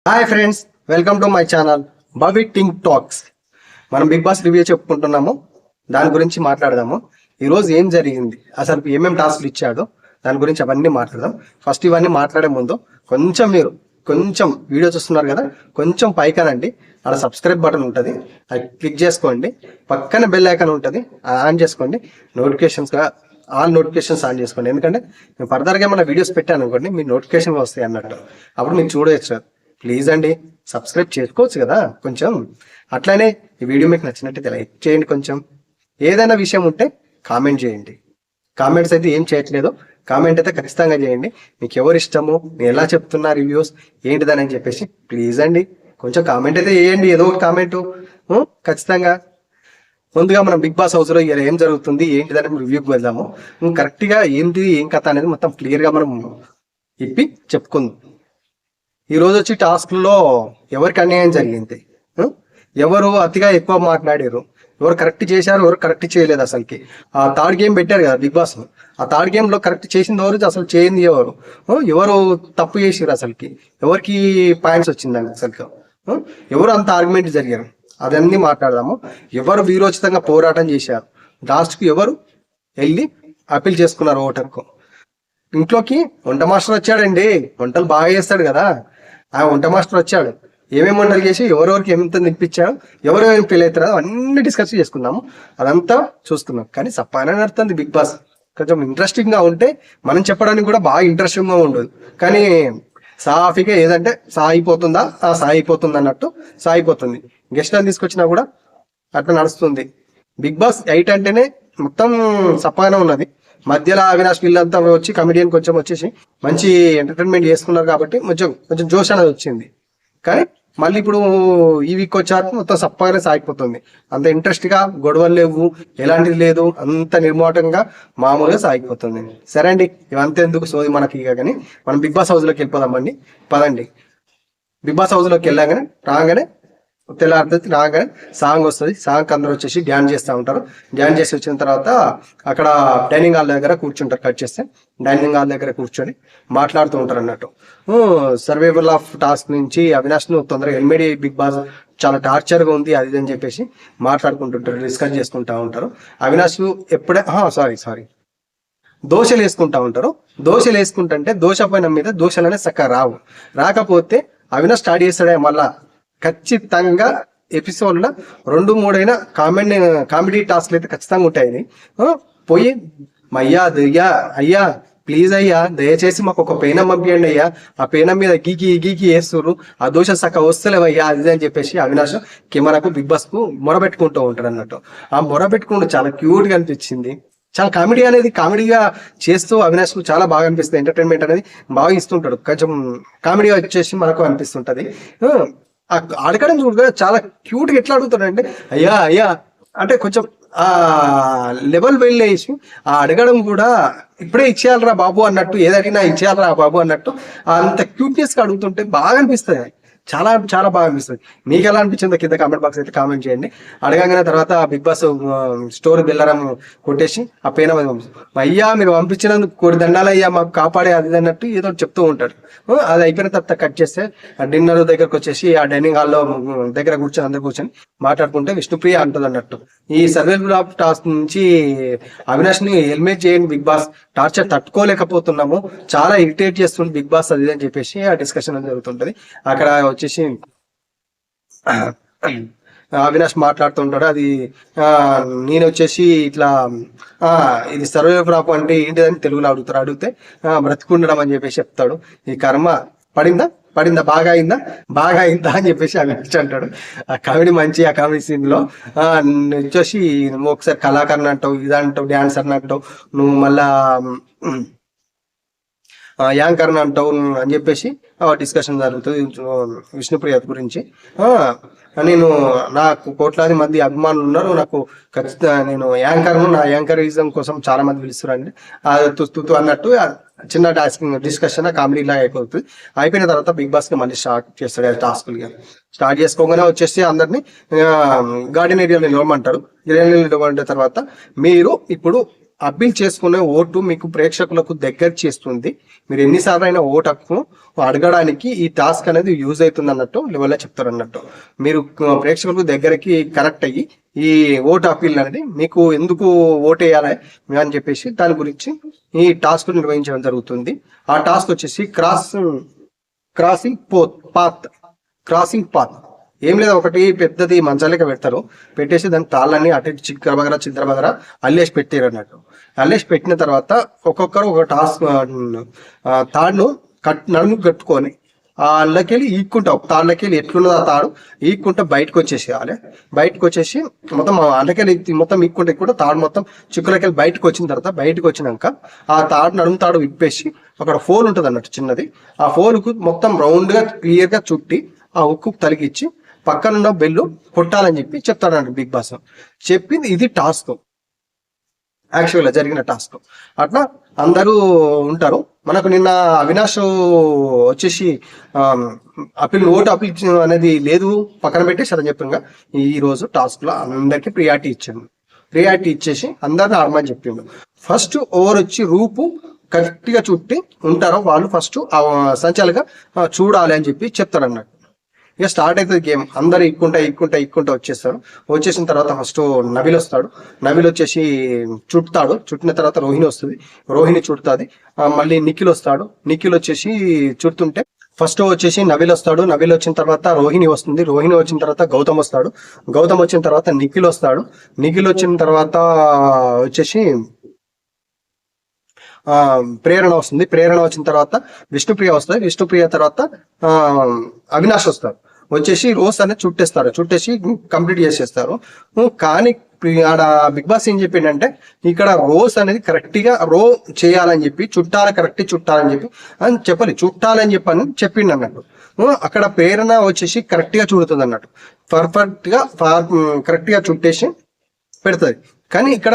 Hi friends, welcome to my channel బవి టింగ్ talks. మనం బిగ్ బాస్ రివ్యూ చెప్పుకుంటున్నాము, దాని గురించి మాట్లాడదాము. ఈరోజు ఏం జరిగింది, అసలు ఏమేమి టాస్క్లు ఇచ్చాడో దాని గురించి అవన్నీ మాట్లాడదాం. ఫస్ట్ ఇవన్నీ మాట్లాడే ముందు మీరు కొంచెం వీడియో చూస్తున్నారు కదా, కొంచెం పైకనండి, అక్కడ సబ్స్క్రైబ్ బటన్ ఉంటుంది, అది క్లిక్ చేసుకోండి. పక్కన బెల్ ఐకాన్ ఉంటుంది, ఆన్ చేసుకోండి. ఆల్ నోటిఫికేషన్స్ ఆన్ చేసుకోండి. ఎందుకంటే నేను ఫర్దర్గా ఏమైనా వీడియోస్ పెట్టాను అనుకోండి, మీ నోటిఫికేషన్ వస్తాయి అన్నట్టు, అప్పుడు మీరు చూడవచ్చు. ప్లీజ్ అండి, సబ్స్క్రైబ్ చేసుకోవచ్చు కదా కొంచెం. అట్లానే ఈ వీడియో మీకు నచ్చినట్టయితే లైక్ చేయండి. కొంచెం ఏదైనా విషయం ఉంటే కామెంట్ చేయండి. కామెంట్స్ అయితే ఏం చేయట్లేదు, కామెంట్ అయితే ఖచ్చితంగా చేయండి. మీకు ఎవరు ఇష్టము, నేను ఎలా చెప్తున్నా రివ్యూస్ ఏంటిదని అని చెప్పేసి ప్లీజ్ అండి కొంచెం కామెంట్ అయితే చేయండి, ఏదో ఒక కామెంట్ ఖచ్చితంగా. ముందుగా మనం బిగ్ బాస్ హౌస్లో ఇలా ఏం జరుగుతుంది ఏంటిదని రివ్యూకి వెళ్దాము. కరెక్ట్గా ఏంటి ఏం కథ అనేది మొత్తం క్లియర్గా మనం ఇప్పి చెప్పుకుందాం. ఈరోజు వచ్చి టాస్క్లో ఎవరికి అన్యాయం జరిగింది, ఎవరు అతిగా ఎక్కువ మాట్లాడారు, ఎవరు కరెక్ట్ చేశారు, ఎవరు కరెక్ట్ చేయలేదు. అసలుకి ఆ థర్డ్ గేమ్ పెట్టారు కదా బిగ్ బాస్, ఆ థర్డ్ గేమ్లో కరెక్ట్ చేసింది ఎవరు, అసలు చేయింది ఎవరు, ఎవరు తప్పు చేసారు, అసలుకి ఎవరికి పాయింట్స్ వచ్చిందండి, అసలు ఎవరు అంత ఆర్గ్యుమెంట్ జరిగారు, అదన్నీ మాట్లాడదాము. ఎవరు వీరోచితంగా పోరాటం చేశారు, లాస్ట్కి ఎవరు వెళ్ళి అప్పీల్ చేసుకున్నారు ఓటర్కు. ఇంట్లోకి వంట మాస్టర్ వచ్చాడండి, వంటలు బాగా చేస్తాడు కదా, ఆ వంట మాస్టర్ వచ్చాడు. ఏమేమి వంటలు చేసి ఎవరెవరికి ఎంత తినిపించాడు, ఎవరెవరికి ఫీల్ అవుతారో అన్ని డిస్కస్ చేసుకుందాము. అదంతా చూస్తున్నాం. కానీ సప్పానే నడుతుంది బిగ్ బాస్. కొంచెం ఇంట్రెస్టింగ్గా ఉంటే మనం చెప్పడానికి కూడా బాగా ఇంట్రెస్టింగ్గా ఉండదు. కానీ సాఫీగా ఏదంటే సాగిపోతుందా సాగిపోతుంది అన్నట్టు సాగిపోతుంది. గెస్ట్ అని తీసుకొచ్చినా కూడా అట్లా నడుస్తుంది. బిగ్ బాస్ 8 అంటేనే మొత్తం సప్పానే ఉన్నది. మధ్యలో అవినాష్ వీళ్ళంతా వచ్చి కమెడియన్ కొంచెం వచ్చేసి మంచి ఎంటర్టైన్మెంట్ చేసుకున్నారు కాబట్టి కొంచెం జోష్ అనేది వచ్చింది. కానీ మళ్ళీ ఇప్పుడు ఈ వీక్ వచ్చాక మొత్తం సప్పగానే సాగిపోతుంది. అంత ఇంట్రెస్ట్గా గొడవలు లేవు, ఎలాంటిది లేదు, అంత నిర్మోటంగా మామూలుగా సాగిపోతుంది. సరే అండి, ఇవంతా ఎందుకు సోది మనకి. ఇక కానీ మనం బిగ్ బాస్ హౌస్లోకి వెళ్ళిపోదామండి, పదండి. బిగ్ బాస్ హౌస్లోకి రాగానే తెల్లారి రాగానే సాంగ్ వస్తుంది. సాంగ్ అందరూ వచ్చేసి డ్యాన్స్ చేస్తూ ఉంటారు. డ్యాన్స్ చేసి వచ్చిన తర్వాత అక్కడ డైనింగ్ హాల్ దగ్గర కూర్చుంటారు. కట్ చేస్తే డైనింగ్ హాల్ దగ్గర కూర్చొని మాట్లాడుతూ ఉంటారు అన్నట్టు. సర్వైవల్ ఆఫ్ టాస్క్ నుంచి అవినాష్ను తొందరగా ఎల్మెడి బిగ్ బాస్ చాలా టార్చర్గా ఉంది అది అని చెప్పేసి మాట్లాడుకుంటుంటారు, డిస్కస్ చేసుకుంటూ ఉంటారు. అవినాష్ ఎప్పుడే సారీ దోశలు వేసుకుంటా ఉంటారు. దోశలు వేసుకుంటుంటే దోశ పైన మీద దోశలనే చక్కగా రాకపోతే అవినాష్ స్టార్ట్ చేస్తాడే మళ్ళా ఖచ్చితంగా ఎపిసోడ్లో 2-3 అయినా కామెడీ టాస్క్లు అయితే ఖచ్చితంగా ఉంటాయి. పోయి అయ్యా ప్లీజ్ అయ్యా దయచేసి మాకు ఒక పేనం పంపించండి అయ్యా, ఆ పేనం మీద గీకి వేస్తున్నారు, ఆ దోశ సక్క వస్తలేవయ్యా అది అని చెప్పేసి అవినాష్ కెమెరాకు బిగ్ బాస్ కు మొరబెట్టుకుంటూ ఉంటాడు అన్నట్టు. ఆ మొరబెట్టుకుంటూ చాలా క్యూట్గా అనిపించింది. చాలా కామెడీగా చేస్తూ అవినాష్ కు చాలా బాగా అనిపిస్తుంది. ఎంటర్టైన్మెంట్ అనేది బాగా ఇస్తుంటాడు. కొంచెం కామెడీ వచ్చేసి మనకు అనిపిస్తుంటది. అడగడం చూడగా చాలా క్యూట్గా ఎట్లా అడుగుతాడంటే అయ్యా అంటే కొంచెం ఆ లెవెల్ వెళ్ళేసి ఆ అడగడం కూడా ఇప్పుడే ఇచ్చేయాలరా బాబు అన్నట్టు, ఏదడిగినా ఇచ్చేయాలరా బాబు అన్నట్టు అంత క్యూట్నెస్గా అడుగుతుంటే బాగా అనిపిస్తుంది. చాలా చాలా బాగా అనిపిస్తుంది. మీకు ఎలా అనిపించిందో కింద కామెంట్ బాక్స్ అయితే కామెంట్ చేయండి. అడగగానే తర్వాత బిగ్ బాస్ స్టోర్ బెల్లరం కొట్టేసి ఆ పేన అయ్యా మీరు పంపించినందుకు కోడి దండాలయ్యా మాకు కాపాడే అది అన్నట్టు ఏదో చెప్తూ ఉంటాడు. అది అయిపోయిన తర్వాత కట్ చేస్తే డిన్నర్ దగ్గరకు వచ్చేసి ఆ డైనింగ్ హాల్లో దగ్గర కూర్చొని అందరు కూర్చొని మాట్లాడుకుంటే విష్ణుప్రియ అంటుంది అన్నట్టు. ఈ సర్వైవల్ ఆఫ్ టాస్క్ నుంచి అవినాష్ ని ఎలిమినేట్ చేయండి బిగ్ బాస్, టార్చర్ తట్టుకోలేకపోతున్నాము, చాలా ఇరిటేట్ చేస్తుంది బిగ్ బాస్ అది అని చెప్పేసి ఆ డిస్కషన్ జరుగుతుంటది. అక్కడ వచ్చేసి అవినాష్ మాట్లాడుతుంటాడు. అది నేను వచ్చేసి ఇట్లా ఇది సర్వైవల్ ఆఫ్ అంటే ఏంటిదని తెలుగులో అడిగితే బ్రతికుండడం అని చెప్పేసి చెప్తాడు. ఈ కర్మ పడిందా బాగా అయిందా అని చెప్పేసి అవినాష్ అంటాడు. ఆ కామెడీ మంచి, ఆ కామెడీ సీన్ లో వచ్చేసి నువ్వు ఒకసారి కళాకారుని అంటావు, ఇదంటావు, డాన్సర్ అంటావు, నువ్వు మళ్ళా యాంకర్ అంటావు అని చెప్పేసి డిస్కషన్ జరుగుతుంది విష్ణుప్రియ గురించి. నాకు కోట్లాది మంది అభిమానులు ఉన్నారు, నాకు ఖచ్చితంగా నేను నా యాంకరిజం కోసం చాలా మంది పిలుస్తున్నారండి తుస్తు అన్నట్టు చిన్న డిస్కషన్ కామెడీ లాగా అయిపోతుంది. అయిపోయిన తర్వాత బిగ్ బాస్ కి మళ్ళీ స్టార్ట్ చేస్తాడు టాస్క్లు. స్టార్ట్ చేసుకోగానే వచ్చేసి అందరినీ గార్డెన్ ఏరియాలో నిలవమంటారు. నిలవమంటే తర్వాత మీరు ఇప్పుడు అప్పీల్ చేసుకునే ఓటు మీకు ప్రేక్షకులకు దగ్గర చేస్తుంది. మీరు ఎన్నిసార్లు అయినా ఓటు హక్కు అడగడానికి ఈ టాస్క్ అనేది యూజ్ అవుతుంది అన్నట్టు లెవెల్లో చెప్తారు అన్నట్టు. మీరు ప్రేక్షకులకు దగ్గరికి కరెక్ట్ అయ్యి ఈ ఓటు అప్పీల్ అనేది మీకు ఎందుకు ఓటు వేయాలి అని చెప్పేసి దాని గురించి ఈ టాస్క్ నిర్వహించడం జరుగుతుంది. ఆ టాస్క్ వచ్చేసి క్రాసింగ్ పాత్. ఏం లేదా, ఒకటి పెద్దది మంచాలేక పెడతారు, పెట్టేసి దాని తాళ్ళని అటు ఇటు చిద్రబగర అల్లేసి పెట్టారు అన్నట్టు. అల్లేసి పెట్టిన తర్వాత ఒక్కొక్కరు ఒక టాస్క్ తాడును నడుము కట్టుకొని ఆ అల్లకెళ్ళి ఈక్కుంటా, ఒక తాళ్ళకెళ్ళి ఎట్లున్నది ఆ తాడు ఈక్కుంటా బయటకు వచ్చేసేయాలి. బయటకు వచ్చేసి మొత్తం అల్లకెళ్ళి మొత్తం ఈక్కుంటే తాడు మొత్తం చిక్కులకెళ్ళి బయటకు వచ్చిన తర్వాత, బయటకు వచ్చినాక ఆ తాడు నడుము తాడు విప్పేసి అక్కడ ఫోల్ ఉంటుంది అన్నట్టు చిన్నది, ఆ ఫోల్కు మొత్తం రౌండ్గా క్లియర్గా చుట్టి ఆ ఉక్కు తలిగిచ్చి పక్కనున్న బెల్లు కొట్టాలని చెప్పి చెప్తాడంట బిగ్ బాస్. చెప్పింది ఇది టాస్క్, యాక్చువల్గా జరిగిన టాస్క్. అట్లా అందరూ ఉంటారు. మనకు నిన్న అవినాష్ వచ్చేసి ఓటు అప్పీల్ అనేది లేదు పక్కన పెట్టేశారని చెప్పింగా, ఈ రోజు టాస్క్ లో అందరికి ప్రియారిటీ ఇచ్చాను. ప్రియారిటీ ఇచ్చేసి అందరిని ఆడమని చెప్పిండు. ఫస్ట్ ఓవర్ వచ్చి రూపు కరెక్ట్ గా చుట్టి ఉంటారో వాళ్ళు ఫస్ట్ సంచాలుగా చూడాలి అని చెప్పి చెప్తారు అన్నట్టు. ఇక స్టార్ట్ అవుతుంది గేమ్. అందరు ఇక్కుంటా వచ్చేస్తారు. వచ్చేసిన తర్వాత ఫస్ట్ నబిల్ వస్తాడు. నబిల్ వచ్చేసి చుట్టుతాడు. చుట్టిన తర్వాత రోహిణి వస్తుంది. రోహిణి చుడుతుంది. మళ్ళీ నిఖిల్ వస్తాడు. నిఖిల్ వచ్చేసి చుడుతుంటే ఫస్ట్ వచ్చేసి నబిల్ వస్తాడు. నబిల్ వచ్చిన తర్వాత రోహిణి వస్తుంది. రోహిణి వచ్చిన తర్వాత గౌతమ్ వస్తాడు. గౌతమ్ వచ్చిన తర్వాత నిఖిల్ వస్తాడు. నిఖిల్ వచ్చిన తర్వాత వచ్చేసి ప్రేరణ వస్తుంది. ప్రేరణ వచ్చిన తర్వాత విష్ణుప్రియ వస్తుంది. విష్ణుప్రియ తర్వాత అవినాష్ వస్తారు. వచ్చేసి రోస్ అనేది చుట్టేసి కంప్లీట్ చేసేస్తారు. కానీ ఆడ బిగ్ బాస్ ఏం చెప్పిండంటే ఇక్కడ రోస్ అనేది కరెక్ట్ గా చేయాలని చెప్పి చుట్టాలని చెప్పి అని చెప్పాలి, చుట్టాలని చెప్పని చెప్పిండు అన్నట్టు. అక్కడ ప్రేరణ వచ్చేసి కరెక్ట్ గా చుడుతుంది అన్నట్టు, కరెక్ట్ గా చుట్టేసి పెడుతుంది. కానీ ఇక్కడ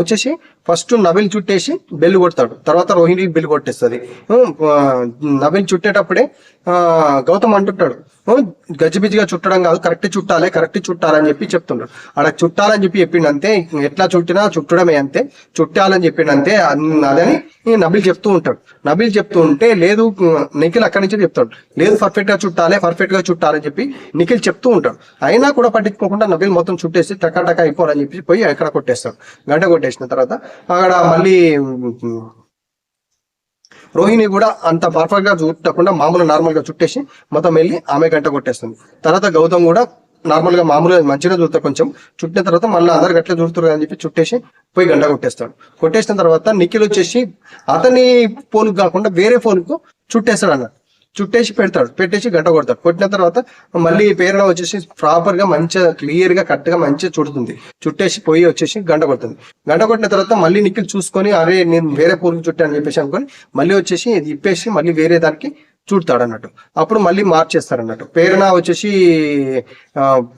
వచ్చేసి ఫస్ట్ నబిల్ చుట్టేసి బెల్లు కొడతాడు. తర్వాత రోహిణి బెల్లు కొట్టేస్తుంది. నబిల్ చుట్టేటప్పుడే గౌతమ్ అంటుంటాడు, గజిబిజిగా చుట్టడం కాదు, కరెక్ట్ చుట్టాలని చెప్పి చెప్తుంటాడు. అక్కడ చుట్టాలని చెప్పి చెప్పిండు అంతే. ఎట్లా చుట్టడమే అంతే, చుట్టాలని చెప్పిండు అంతే. అదని నబిల్ చెప్తూ ఉంటే లేదు నిఖిల్ అక్కడి నుంచి చెప్తాడు, లేదు పర్ఫెక్ట్ గా చుట్టాలని చెప్పి నిఖిల్ చెప్తూ ఉంటాడు. అయినా కూడా పట్టించుకోకుండా నబిల్ మొత్తం చుట్టేసి టకా అయిపోవాలని చెప్పి పోయి ఎక్కడ కొట్టేస్తాడు. గంట కొట్టేసిన తర్వాత అక్కడ మళ్ళీ రోహిణి కూడా అంత పర్ఫెక్ట్ గా చుట్టకుండా నార్మల్ గా చుట్టేసి మొత్తం వెళ్ళి ఆమె గంట కొట్టేస్తుంది. తర్వాత గౌతమ్ కూడా నార్మల్ గా మామూలుగా మంచిగా చూస్తారు. కొంచెం చుట్టిన తర్వాత మళ్ళీ అందరు గట్ల చూస్తారు అని చెప్పి చుట్టేసి పోయి గంట కొట్టేస్తాడు. కొట్టేసిన తర్వాత నిఖిల్ వచ్చేసి అతని పోలుకు కాకుండా వేరే పోలుకు చుట్టేస్తాడు అన్న. చుట్టేసి పెట్టేసి గంట కొడతాడు. కొట్టిన తర్వాత మళ్ళీ ప్రేరణ వచ్చేసి ప్రాపర్ గా మంచిగా క్లియర్ గా కరెక్ట్ గా మంచిగా చుడుతుంది. చుట్టేసి పోయి వచ్చేసి గంట కొడుతుంది. గంట కొట్టిన తర్వాత మళ్ళీ నిఖిల్ చూసుకొని అరే నేను వేరే పూలకు చుట్టాను చెప్పేసి అనుకొని మళ్ళీ వచ్చేసి ఇది ఇప్పేసి మళ్ళీ వేరే దానికి చూడతాడు అన్నట్టు. అప్పుడు మళ్ళీ మార్చేస్తారు అన్నట్టు. ప్రేరణ వచ్చేసి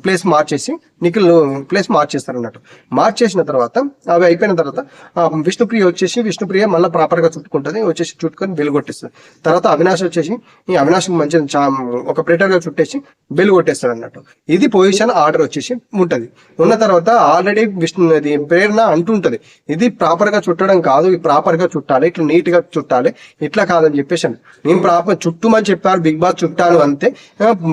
ప్లేస్ మార్చేసి నిఖిల్ ప్లేస్ మార్చేస్తారు అన్నట్టు. మార్చేసిన తర్వాత అవి అయిపోయిన తర్వాత విష్ణుప్రియ మళ్ళీ ప్రాపర్ గా చుట్టుకుంటుంది. వచ్చేసి చుట్టుకొని బెల్ కొట్టేస్తుంది. తర్వాత అవినాష్ వచ్చేసి ఈ అవినాష్ మంచిగా ఒక ప్లేటర్ గా చుట్టేసి బెల్ కొట్టేస్తారు అన్నట్టు. ఇది పొజిషన్ ఆర్డర్ వచ్చేసి ఉంటది. ఉన్న తర్వాత ఆల్రెడీ ప్రేరణ అంటుంటది, ఇది ప్రాపర్ గా చుట్టడం కాదు, ఇది ప్రాపర్ గా చుట్టాలి, ఇట్లా నీట్ గా చుట్టాలి, ఇట్లా కాదని చెప్పేసి నేను ప్రాపర్ చుట్టమని చెప్పారు బిగ్ బాస్, చుట్టాను అంతే,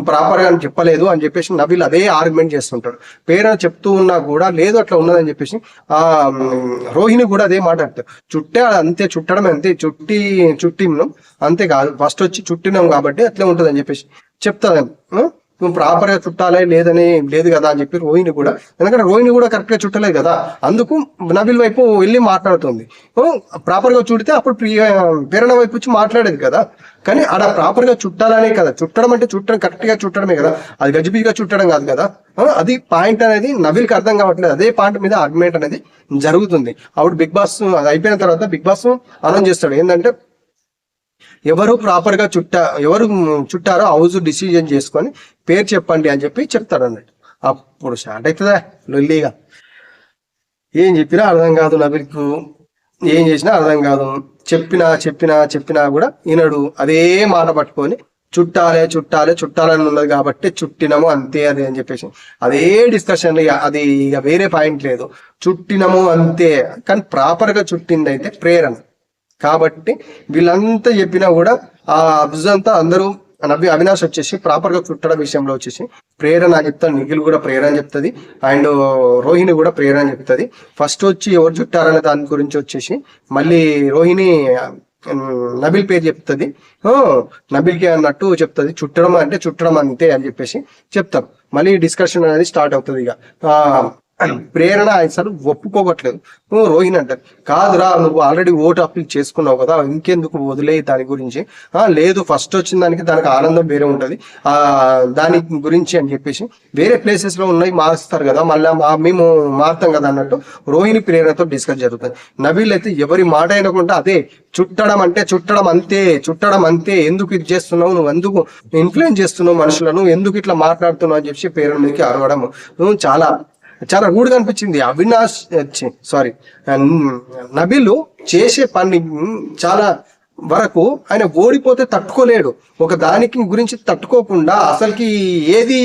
ప్రాపర్ గా చెప్పలేదు అని చెప్పేసి నబిల్ అదే ఆర్గ్యుమెంట్ చేస్తుంటాడు. పేరు చెప్తూ ఉన్నా కూడా లేదు అట్లా ఉన్నదని చెప్పేసి రోహిణి కూడా అదే మాట్లాడతాడు. అంతే, చుట్టడం అంతే, చుట్టినాం అంతే కాదు, ఫస్ట్ వచ్చి చుట్టినాం కాబట్టి అట్లే ఉంటుంది అని చెప్పేసి చెప్తాను. నువ్వు ప్రాపర్ గా చుట్టాలే లేదు కదా అని చెప్పి రోహిణి కూడా, ఎందుకంటే రోహిణి కూడా కరెక్ట్ గా చుట్టలేదు కదా, అందుకు నబిల్ వైపు వెళ్ళి మాట్లాడుతుంది. ప్రాపర్ గా చుడితే అప్పుడు ప్రేరణ వైపు వచ్చి మాట్లాడేది కదా. కానీ ఆడ ప్రాపర్ గా చుట్టాలనే కదా, చుట్టడం అంటే కరెక్ట్ గా చుట్టడమే కదా, అది గజిబిజిగా చుట్టడం కాదు కదా. అది పాయింట్ అనేది నబిల్కి అర్థం కావట్లేదు. అదే పాయింట్ మీద ఆర్గ్యుమెంట్ అనేది జరుగుతుంది. అప్పుడు బిగ్ బాస్ అది అయిపోయిన తర్వాత బిగ్ బాస్ అనౌన్స్ చేస్తాడు ఏంటంటే ఎవరు ప్రాపర్ గా ఎవరు చుట్టారో హౌస్ డిసిజన్ చేసుకొని పేరు చెప్పండి అని చెప్పి చెప్తాడు అన్నట్టు. అప్పుడు స్టార్ట్ అవుతుందా లొల్లిగా. ఏం చెప్పినా అర్థం కాదు నబిల్కు, ఏం చేసినా అర్థం కాదు. చెప్పినా కూడా వినడు. అదే మాట పట్టుకొని చుట్టాలని ఉన్నది కాబట్టి చుట్టినము అంతే అది అని చెప్పేసి అదే డిస్కషన్. అది ఇక వేరే పాయింట్ లేదు, చుట్టినము అంతే. కానీ ప్రాపర్ గా చుట్టింది అయితే ప్రేరణ కాబట్టి వీళ్ళంతా చెప్పినా కూడా ఆ అబ్జర్వ్ అంతా అందరూ అవినాష్ వచ్చేసి ప్రాపర్ గా చుట్టడం విషయంలో వచ్చేసి ప్రేరణ అని చెప్తాను, నిఖిల్ కూడా ప్రేరణ చెప్తుంది, అండ్ రోహిణి కూడా ప్రేరణ చెప్తుంది. ఫస్ట్ వచ్చి ఎవరు చుట్టారనే దాని గురించి వచ్చేసి మళ్ళీ రోహిణి నబిల్ పేరు చెప్తుంది, నబిల్కి అన్నట్టు చెప్తుంది, చుట్టడం అంతే అని చెప్పేసి చెప్తారు. మళ్ళీ డిస్కషన్ అనేది స్టార్ట్ అవుతుంది. ఇక ప్రేరణ అసలు ఒప్పుకోవట్లేదు. రోహిణి అంటారు, కాదురా నువ్వు ఆల్రెడీ ఓటు అప్లై చేసుకున్నావు కదా, ఇంకెందుకు వదిలే దాని గురించి. లేదు ఫస్ట్ వచ్చిన దానికి ఆనందం వేరే ఉంటది దాని గురించి అని చెప్పేసి వేరే ప్లేసెస్ లో ఉన్నాయి మారుస్తారు కదా, మళ్ళీ మేము మారుతాం కదా అన్నట్టు రోహిణి ప్రేరణతో డిస్కస్ జరుగుతుంది. నబీల్ అయితే ఎవరి మాట అయినకుండా అదే చుట్టడం అంతే, ఎందుకు ఇది చేస్తున్నావు, నువ్వు ఎందుకు ఇన్ఫ్లుయెన్స్ చేస్తున్నావు మనుషులను, ఎందుకు ఇట్లా మాట్లాడుతున్నావు అని చెప్పి ప్రేరణ మీదకి అరవడం చాలా చాలా రూడ్గా అనిపించింది. నబీలు చేసే పని చాలా వరకు ఆయన ఓడిపోతే తట్టుకోలేడు, ఒక దానికి గురించి తట్టుకోకుండా అసలుకి ఏది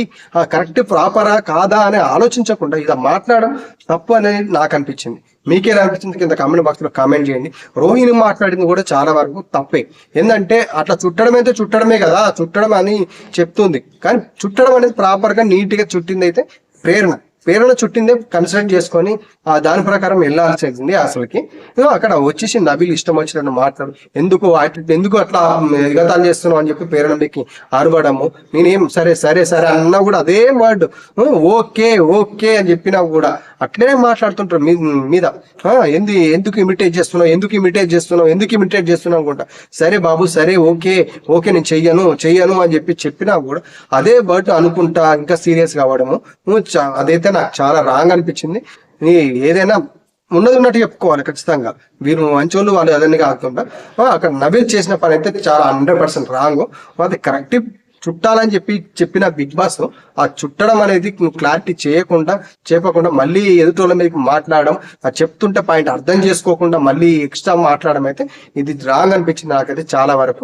కరెక్ట్ ప్రాపరా కాదా అని ఆలోచించకుండా ఇలా మాట్లాడడం తప్పు అనేది నాకు అనిపించింది. మీకేలా అనిపించింది కింద కామెంట్ బాక్స్ లో కామెంట్ చేయండి. రోహిణి మాట్లాడింది కూడా చాలా వరకు తప్పే. ఏంటంటే అట్లా చుట్టడమే కదా, చుట్టడం అని చెప్తుంది, కానీ చుట్టడం అనేది ప్రాపర్ గా నీట్ గా చుట్టింది అయితే ప్రేరణ చుట్టిందే కన్సిడర్ చేసుకొని దాని ప్రకారం వెళ్ళాల్సింది. అసలుకి అక్కడ వచ్చేసి నబీల్ ఇష్టం వచ్చినట్టు మాట్లాడు, ఎందుకు అట్లా ఎగతాలు చేస్తున్నావు అని చెప్పి ప్రేరణకి అరవడము. నేనేం సరే అన్నా కూడా అదే వర్డ్ ఓకే అని చెప్పినా కూడా అట్లనే మాట్లాడుతుంటారు మీద. ఎందుకు ఇమిటేట్ చేస్తున్నావు అనుకుంటా. సరే బాబు సరే ఓకే నేను చెయ్యను అని చెప్పినా కూడా అదే వర్డ్ అనుకుంటా ఇంకా సీరియస్ కావడము అదైతే నాకు చాలా రాంగ్ అనిపించింది. ఏదైనా ఉన్నట్టు చెప్పుకోవాలి ఖచ్చితంగా. వీరు మంచోళ్ళు వాళ్ళు అదని కాకుండా అక్కడ నబీల్ చేసిన పని అయితే చాలా 100% రాంగ్. అది కరెక్ట్ చుట్టాలని చెప్పిన బిగ్ బాస్ ఆ చుట్టడం అనేది క్లారిటీ చెప్పకుండా మళ్ళీ ఎదుటోళ్ళ మీదకి మాట్లాడడం, ఆ చెప్తుంటే పాయింట్ అర్థం చేసుకోకుండా మళ్ళీ ఎక్స్ట్రా మాట్లాడడం అయితే ఇది రాంగ్ అనిపించింది నాకైతే చాలా వరకు.